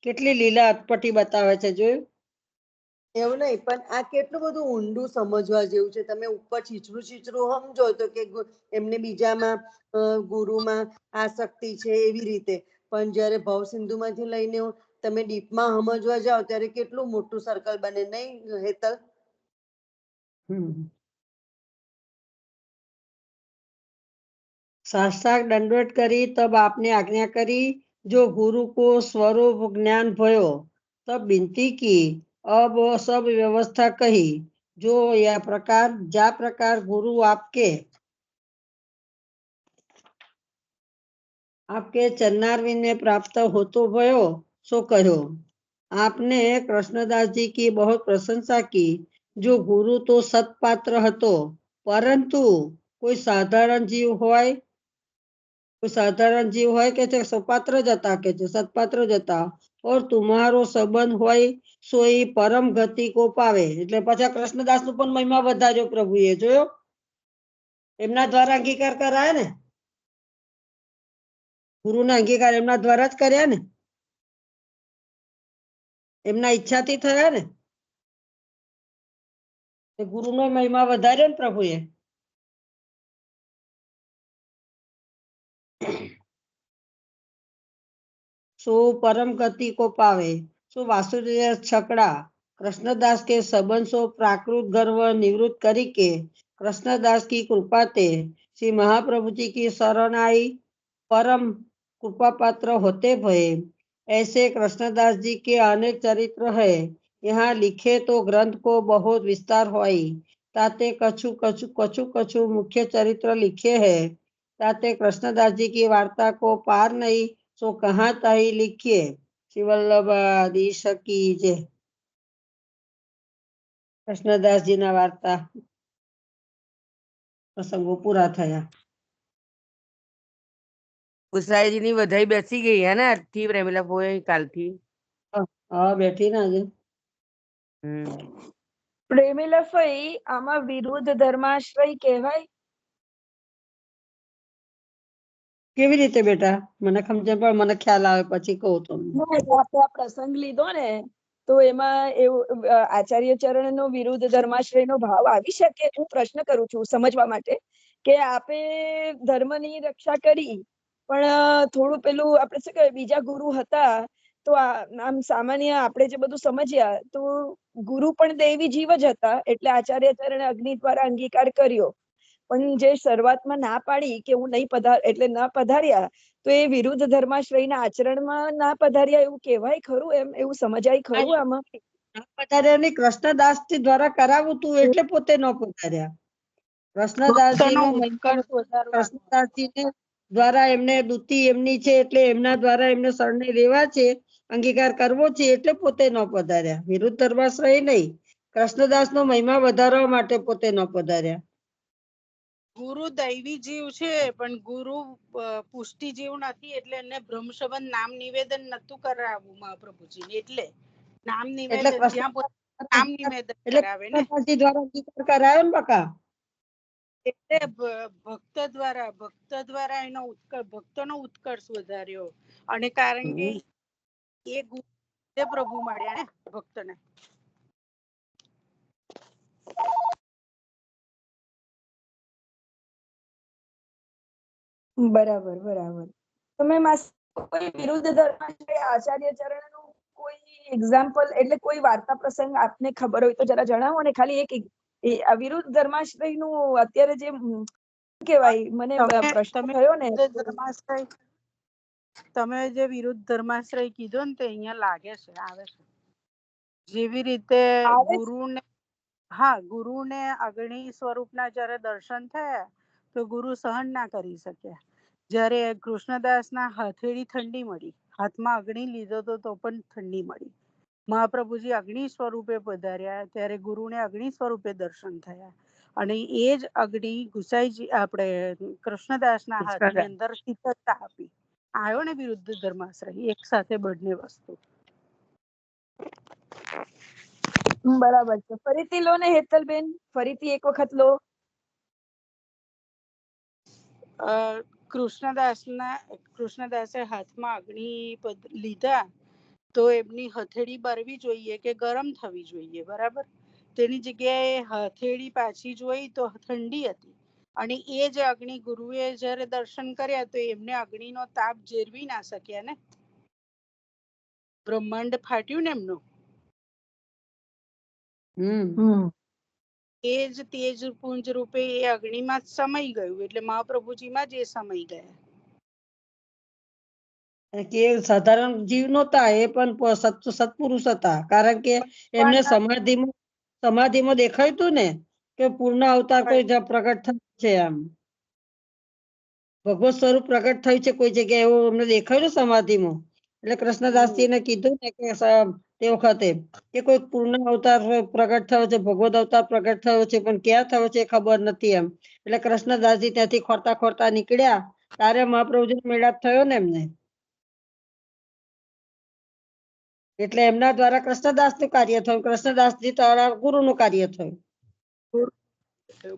કેટલી લીલા અટપટી બતાવે છે, જોયું? એવું નહીં, પણ આ કેટલું બધું ઊંડું સમજવા જેવું છે. તમે ઉપર છીછરું સમજો તો કે એમને બીજામાં ગુરુમાં આસક્તિ છે એવી રીતે, પણ જયારે ભવસિંધુમાંથી લઈને તમે ડીપમાં સમજવા જાઓ ત્યારે કેટલું મોટું સર્કલ બને, નહીં હેતલ? साष्टांग दंडवत करी तब आपने आज्ञा करी। जो गुरु को स्वरूप ज्ञान भयो तब विनती की। अब सब व्यवस्था कही। जो या प्रकार जा प्रकार गुरु आपके चरणारविंद में प्राप्त होतो भयो सो कहो। आपने कृष्णदास जी की बहुत प्रशंसा की। जो गुरु तो सत्पात्र हतो, परंतु कोई साधारण जीव होय के તે સપાત્ર જતા કે છે સત્પાત્ર જતા और तुम्हारो संबंध होय सोई परम गति को पावे। એટલે પાછા કૃષ્ણદાસ નું પણ મહિમા વધાર્યો પ્રભુએ, જોયો? એમના દ્વારા અંગીકાર કરાય ને, ગુરુના અંગીકાર એમના દ્વારા જ કર્યા ને, એમના ઈચ્છાથી થયા ને, ગુરુનો મહિમા વધાર્યો ને પ્રભુએ। सो परम गति को पावे। सो वासुदेव छकड़ा कृष्णदास के संबंध सो प्राकृत गर्व निवृत्त करी के कृष्णदास की कृपा ते श्री महाप्रभु जी की शरण आई परम कृपा पात्र होते भये। ऐसे कृष्णदास जी के अनेक चरित्र है। यहाँ लिखे तो ग्रंथ को बहुत विस्तार होई। ताते कछु कछु कछु कछु मुख्य चरित्र लिखे हैं। ताते कृष्णदास जी की वार्ता को पार नहीं सो कहाँ ताई लिखिए। श्री वल्लभाधीश की जय। कृष्णदास जी ना वार्ता प्रसंगो पूरा थया। ગુસાઈજી ની વધાઈ બેસી ગઈ હે ને આજથી પ્રેમીલા પોએ કાલથી। हाँ बैठी ना आज। પ્રેમીલા ફઈ આમાં વિરુદ્ધ ધર્માશ્રય કહેવાય? કેવી રીતે બેટા? મને સમજણ પણ મને ખ્યાલ આવે પછી કહું તમને। ના, એટલે આપણે આ પ્રસંગ લીધો ને તો એમાં એવું આચાર્ય ચરણ નો વિરુદ્ધ ધર્માશ્રય નો ભાવ આવી શકે? હું પ્રશ્ન કરું છું સમજવા માટે કે આપે ધર્મની રક્ષા કરી પણ થોડું પેલું આપણે શું કહેવાય બીજા ગુરુ હતા તો આમ સામાન્ય આપણે જે બધું સમજ્યા તો ગુરુ પણ દેવી જીવ જ હતા એટલે આચાર્ય ચરણે અગ્નિ દ્વારા અંગીકાર કર્યો પણ જે શરૂઆતમાં ના પાડી કે હું નહીં એટલે ન પધાર્યા તો એ વિરુદ્ધ ધર્માશ્રયના આચરણમાં ના પધાર્યા એવું કહેવાય ખરું? એમ એવું સમજાય ખરું આમાં? પધાર્યા નહીં, કૃષ્ણદાસજી દ્વારા કરાવું તું એટલે પોતે ન પધાર્યા। કૃષ્ણદાસજીનો કૃષ્ણદાસજીને દ્વારા એમને દૂતી એમની છે એટલે એમના દ્વારા એમને શરણે લેવા છે, અંગીકાર કરવો છે એટલે પોતે ન પધાર્યા। વિરુદ્ધ ધર્માશ્રય નહીં, કૃષ્ણદાસનો મહિમા વધારવા માટે પોતે ન પધાર્યા। ગુરુ દૈવી જીવ છે પણ ગુરુ પુષ્ટિ જીવ નથી એટલે એને બ્રહ્મસંબંધ નામ નિવેદન નતું કરાવવું મહાપ્રભુજીને એટલે નામ નિવેદન જ્યાં નામ નિવેદન કરાવે ને કૃષ્ણદાસજી દ્વારા અંગીકાર કરાયો ને બકા। એટલે ભક્ત દ્વારા એનો ભક્તનો ઉત્કર્ષ વધાર્યો અને કારણ કે એ ગુરુ પ્રભુ મળ્યા ને ભક્તને। બરાબર બરાબર। તમે કોઈ વિરુદ્ધ ધર્માશ્રય આચાર્ય ચરણનું કોઈ એક્ઝામ્પલ એટલે કોઈ વાર્તા પ્રસંગ આપને ખબર હોય તો જરા જણાવો ને। ખાલી એક વિરુદ્ધ ધર્માશ્રયનું અત્યારે જે કહેવાય મને પ્રશ્ન થયો ને તમે જે વિરુદ્ધ ધર્માશ્રય કીધો ને તે અહીંયા લાગે છે આવે છે જેવી રીતે ગુરુને અગ્નિ સ્વરૂપના જ્યારે દર્શન થયા તો ગુરુ સહન ના કરી શક્યા। જ્યારે કૃષ્ણદાસના હથેળી ઠંડી મળી, હાથમાં અગ્નિ લીધો તો પણ ઠંડી મળી। મહાપ્રભુજી અગ્નિ સ્વરૂપે પધાર્યા ત્યારે ગુરુને અગ્નિ સ્વરૂપે દર્શન થયા અને એ જ અગ્નિ ગુસાઈજી આપણે કૃષ્ણદાસના હાથની અંદર શીતળતા આપી। આવ્યો ને વિરુદ્ધ ધર્માશ્રય એક સાથે બંને વસ્તુ। બરાબર છે। ફરીથી લો ને હેતલબેન, ફરીથી એક વખત લો। કૃષ્ણદાસે હાથમાં અગ્નિ લીધા તો એમની હથેળી બળવી જોઈએ કે ગરમ થવી જોઈએ, બરાબર? તેની જગ્યાએ હથેળી પાછી જોઈ તો ઠંડી હતી અને એ જ અગ્નિ ગુરુએ જ્યારે દર્શન કર્યા તો એમને અગ્નિનો તાપ ઝેરવી ના શક્યા ને, બ્રહ્માંડ ફાટ્યું ને એમનું। એ જ તેજ પુંજ રૂપે એ અગ્નિમાં સમાઈ ગયું, એટલે મહાપ્રભુજીમાં જ એ સમાઈ ગયા. કે સાધારણ જીવ નહોતા, એ પણ સત્પુરુષ હતા, કારણ કે એમને સમાધિમાં દેખાયું હતું ને કે પૂર્ણ અવતાર કોઈ પ્રગટ થયું છે, આમ ભગવત સ્વરૂપ પ્રગટ થયું છે કોઈ જગ્યાએ, એવું અમને દેખાયું ને સમાધિમાં. એટલે કૃષ્ણદાસજી ને કીધું ને કે તે વખતે કે કોઈ પૂર્ણ અવતાર પ્રગટ થયો છે, ભગવદ અવતાર પ્રગટ થયો છે, પણ ક્યાં થયો છે ખબર નથી એમ. એટલે કૃષ્ણદાસજી ત્યાંથી ખોરતા ખોરતા નીકળ્યા ત્યારે મહાપ્રભુજી મેળાપ થયો ને એમને, એટલે એમના દ્વારા કૃષ્ણદાસ નું કાર્ય થયું, કૃષ્ણદાસજી દ્વારા ગુરુ નું કાર્ય થયું.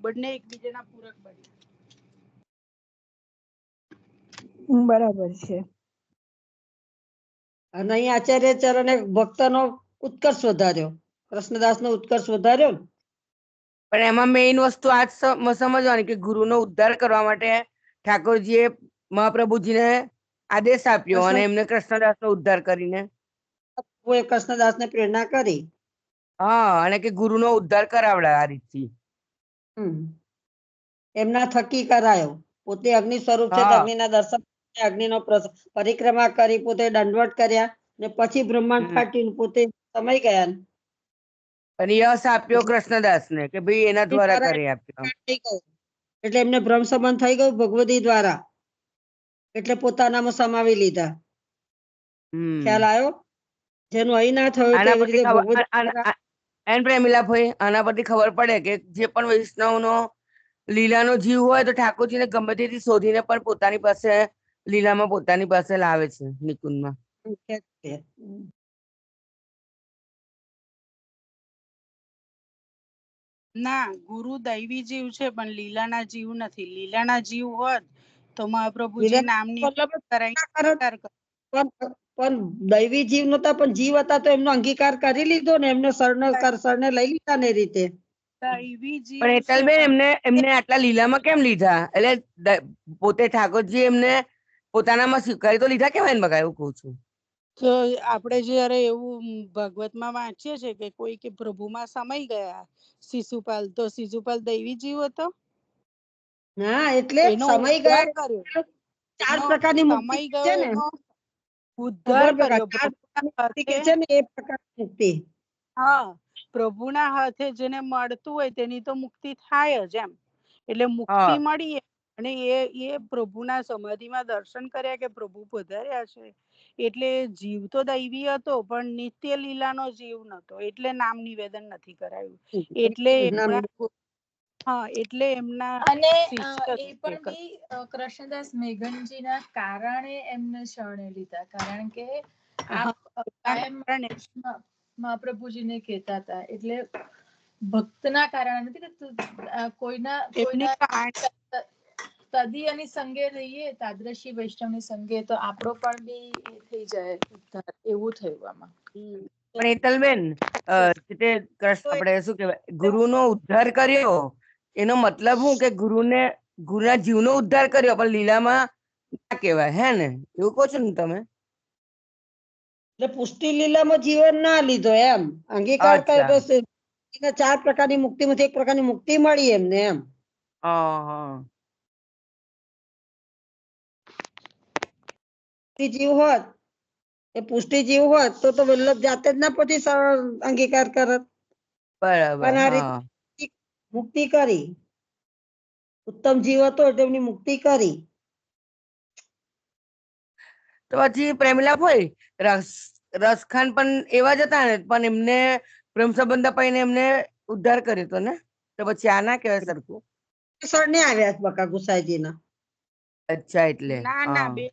બંને એકબીજાના પૂરક બન્યા. બરાબર છે. અને અહીં આચાર્ય ચરણે ભક્તનો ઉત્કર્ષ વધાર્યો, કૃષ્ણદાસ નો ઉત્કર્ષ વધાર્યો. પણ એમાં મેઇન વસ્તુ આ જ સમજવાની કે ગુરુનો ઉદ્ધાર કરવા માટે ઠાકોરજીએ મહાપ્રભુજીને આદેશ આપ્યો અને એમને કૃષ્ણદાસ નો ઉદ્ધાર કરીને કૃષ્ણદાસ ને પ્રેરણા કરી. હા, અને કે ગુરુનો ઉદ્ધાર કરાવડાય આ રીતથી. એમના થકી કરાયો. પોતે અગ્નિ સ્વરૂપ છે, અગ્નિના દર્શન, અગ્નિનો પરિક્રમા કરી, પોતે દંડવત કર્યા ને પછી બ્રહ્માંડ ફાટ્યું, પોતે સમય ગયા. અને યશ આપ્યો કૃષ્ણદાસ ને કે ભાઈ એના દ્વારા કરી આપ્યો, એટલે એમને બ્રહ્મ સંબંધ થઈ ગયું ભગવતી દ્વારા, એટલે પોતાનામાં સમાવી લીધા. ખ્યાલ આવ્યો? જેનું અહીં ના થયું આના પરથી આના પરથી ખબર પડે કે જે પણ વૈષ્ણવ નો લીલાનો જીવ હોય તો ઠાકોરજીને ગમે તેથી શોધીને પણ પોતાની પાસે લીલામાં પોતાની પાસે લાવે છે, નિકુંજમાં. ના, ગુરુ દૈવી જીવ છે પણ લીલાના જીવ નથી. લીલાના જીવ હોત તો મહાપ્રભુજી નામની પણ દૈવી જીવ નતા, પણ જીવ હતા તો એમનો અંગીકાર કરી લીધો ને, એમને શરણે લઈ લીધા ને રીતે. દૈવી જીવ પણ હેતલબેન એમને આટલા લીલામાં કેમ લીધા? એટલે પોતે ઠાકોરજી એમને પોતાનામાં સ્વીકારી તો લીધા કેવાય ને બકા, એવું કઉ છું. તો આપણે જયારે એવું ભાગવતમાં વાંચીએ છીએ કે કોઈ કે પ્રભુમાં સમાઈ ગયા શિશુપાલ, તો શિશુપાલ દૈવી જીવ હતો? ના, એટલે સમય ગયા, ચાર પ્રકારની મુક્તિ છે ને, ઉદ્ધાર કર્યો છે ને, એ પ્રકારની મુક્તિ. હા, પ્રભુના હાથે જેને મળતું હોય તેની તો મુક્તિ થાય જ એમ. એટલે મુક્તિ મળી અને એ પ્રભુના સમાધિમાં દર્શન કર્યા કે પ્રભુ પધાર્યા છે, એટલે જીવ તો દૈવી હતો પણ નિત્ય લીલાનો જીવ નતો, એટલે નામ નિવેદન નથી કરાયું. એટલે એમના અને એ પણ બી કૃષ્ણદાસ મેઘનજીના કારણે એમને શરણે લીધા, કારણ કે મહાપ્રભુજીને કહેતા હતા, એટલે ભક્તના કારણે નથી કે કોઈના તદીયની સંગે રહીએ, તાદ્રશી વૈષ્ણવની સંગે, તો આપણો પણ બી એ થઈ જાય ઉદ્ધાર, એવું થયું આમાં. પણ હેતલબેન આપણે શું કહેવાય, ગુરુનો ઉદ્ધાર કર્યો એનો મતલબ શું કે ગુરુના જીવનો ઉદ્ધાર કર્યો, પણ લીલામાં ના કહેવાય, હે ને? એવું કહો છો ને તમે? એટલે પુષ્ટિ લીલામાં જીવન ના લીધો એમ, અંગીકાર કર્યો તો 4 પ્રકારની મુક્તિમાંથી એક પ્રકારની મુક્તિ મળી એમને એમ. જીવ હોત, એ પુષ્ટિ જીવ હોત તો વલ્લભ જાતે જ ના પછી અંગીકાર કરત. પણ આ રીતે મુક્તિ કરી, ઉત્તમ જીવ હતો એટલે એમની મુક્તિ કરી. તો પછી પ્રેમલા હોય રસખાન પણ એવા જ હતા ને, પણ એમને બ્રહ્મ સંબંધ અપાઈને એમને ઉદ્ધાર કર્યો હતો ને, તો પછી આ ના કહેવાય સરખું? શરણે આવ્યા બકા ગુસાઈજીના. અચ્છા, એટલે ના બે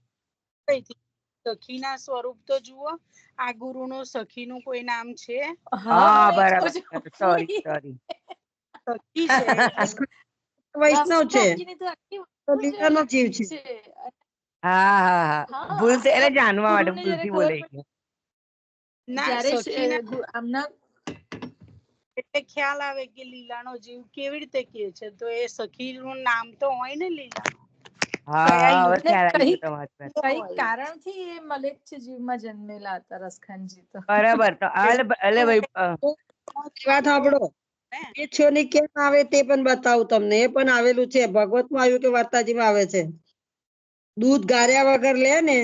સખીના સ્વરૂપ તો જુઓ. આ ગુરુનું સખીનું કોઈ નામ છે? હા, બરાબર, સોરી. સખી છે, વૈષ્ણવ છે, લીલાનો જીવ છે. હા, ભૂલ થઈ, એટલે જાણવા માટે ભૂલથી બોલાઈ ગયું. એટલે ખ્યાલ આવે કે લીલાનો જીવ કેવી રીતે કે છે, તો એ સખીનું નામ તો હોય ને લીલા. કઈ કારણથી એ મલેચ્છ જીવમાં જન્મેલા હતા રસખાનજી તો. બરાબર. તો વાત સાંભળો, એ છોની કેમ આવે તે પણ બતાવું તમને. એ પણ આવેલું છે, ભગવતમાં આવ્યું કે વાર્તાજીમાં આવે છે. દૂધ ગાર્યા વગર લે ને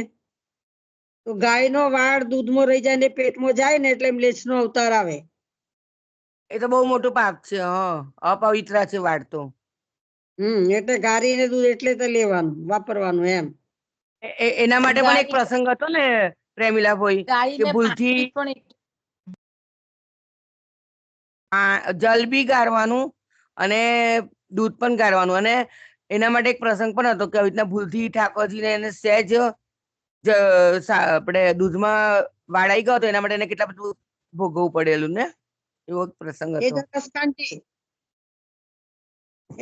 તો ગાયનો વાળ દૂધમાં રહી જાય ને પેટમાં જાય ને એટલે મ્લેચ્છનો અવતાર આવે. એ તો બહુ મોટું પાપ છે. અપવિત્ર છે વાળ તો. એટલે ગારીને દૂધ એટલે તો લેવાનું, વાપરવાનું એમ. એના માટે પણ એક ગાય પ્રસંગ હતો ને પ્રેમીલા ભાઈ, કે ગાયને ભૂલથી પાણી પણ જલ બી ગારવાનું અને દૂધ પણ ગારવાનું. અને એના માટે એક પ્રસંગ પણ હતો કે આવી રીતના ભૂલથી ઠાકોરજીને એને સહેજ આપણે દૂધમાં વાળાઈ ગયો તો એના માટે એને કેટલા બધું ભોગવવું પડેલું ને, એવો એક પ્રસંગ એ હતો. જ રસકાંતી,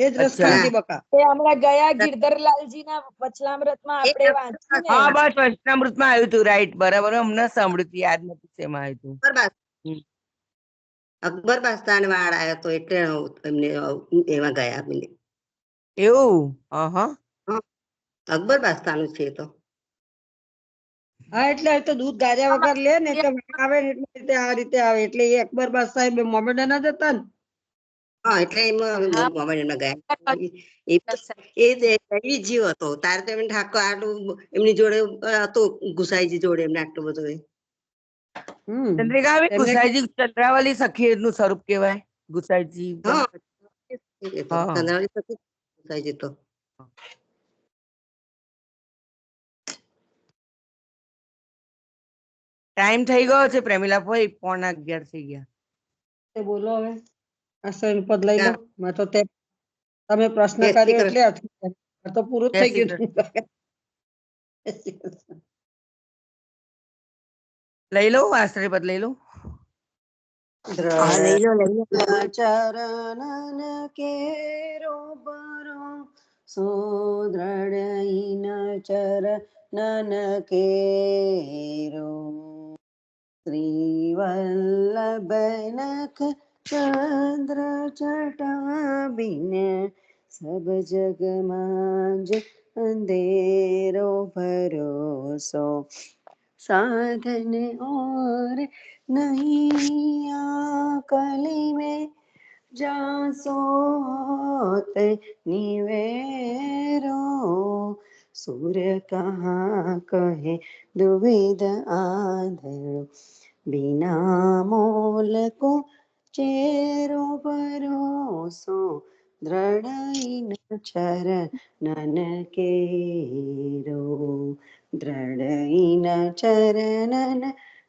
એ જ અચ્છા. રસકાંતી બકા. એ હમણાં ગયા ગિરધરલાલજીના વચનામૃતમાં આપણે વાંચ્યું ને. હા બસ વચનામૃતમાં આવ્યું હતું. રાઈટ, બરાબર. હમણાં સાંભળ્યું હતું, યાદ નથી શેમાં આવ્યું હતું. અકબર બાદશાહ વાળ આવ્યો તો એટલે એમને એમાં ગયા. એવું? અકબર બાદશાહનું છે તો. હા, એટલે તો દૂધ ગાર્યા વગર લે ને તો આવે ને એટલે આ રીતે આવે. એટલે એ અકબર બાદશાહ મોમેડન જ હતા ને. હા, એટલે એમાં મોમેડનમાં ગયા. એ દૈવી જીવ હતો. તારે તો એમ ઠાકોર આટલું એમની જોડે હતું, ગુસાઈજી જોડે એમને આટલું બધું. ચંદ્રિકા, ગુસાઈજી ચંદ્રાવલી સખી નું સ્વરૂપ કહેવાય. ગુસાઈજી ગુસાઈજી તો ટાઈમ થઈ ગયો છે પ્રેમીલા ભાઈ, 11:15 થઈ ગયા. બોલો હવે, આશ્રય પદ લઈ લો. મેં તો તમે પ્રશ્ન કર્યો એટલે તો પૂરું જ થઈ ગયું. લઈ લઉં આશ્રયપદ, લઈ લઉં. ચરણ કેરો બરો સુદ્રઢ ચરણ કેરો શ્રીવલ્લભનખ ચંદ્ર જટા બિન સબ જગ માંજ અંધેરો ભરોસો साधन और नहीं कली में जासो निवेरो सूर्य कहाँ कहे दुविध आधरो बिना मोल को चेरो भरोसो दृढ़ चरणन केरो દ્રઢઈન ચરણન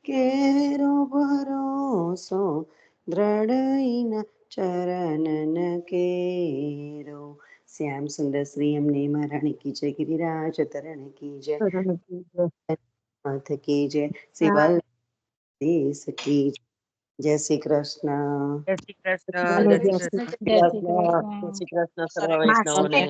કેરો ભરોસો દ્રઢઈન ચરણન કેરો. શ્યામ સુંદર શ્રી અમને મહારાણી કી જય, ગિરિરાજ તરણ કી જય, નાથ કી જય, શ્રી દેશ કી જય. જય શ્રી કૃષ્ણ. જય શ્રી કૃષ્ણ. જય શ્રી કૃષ્ણ. જય શ્રી કૃષ્ણ સર્વ વૈષ્ણવોને.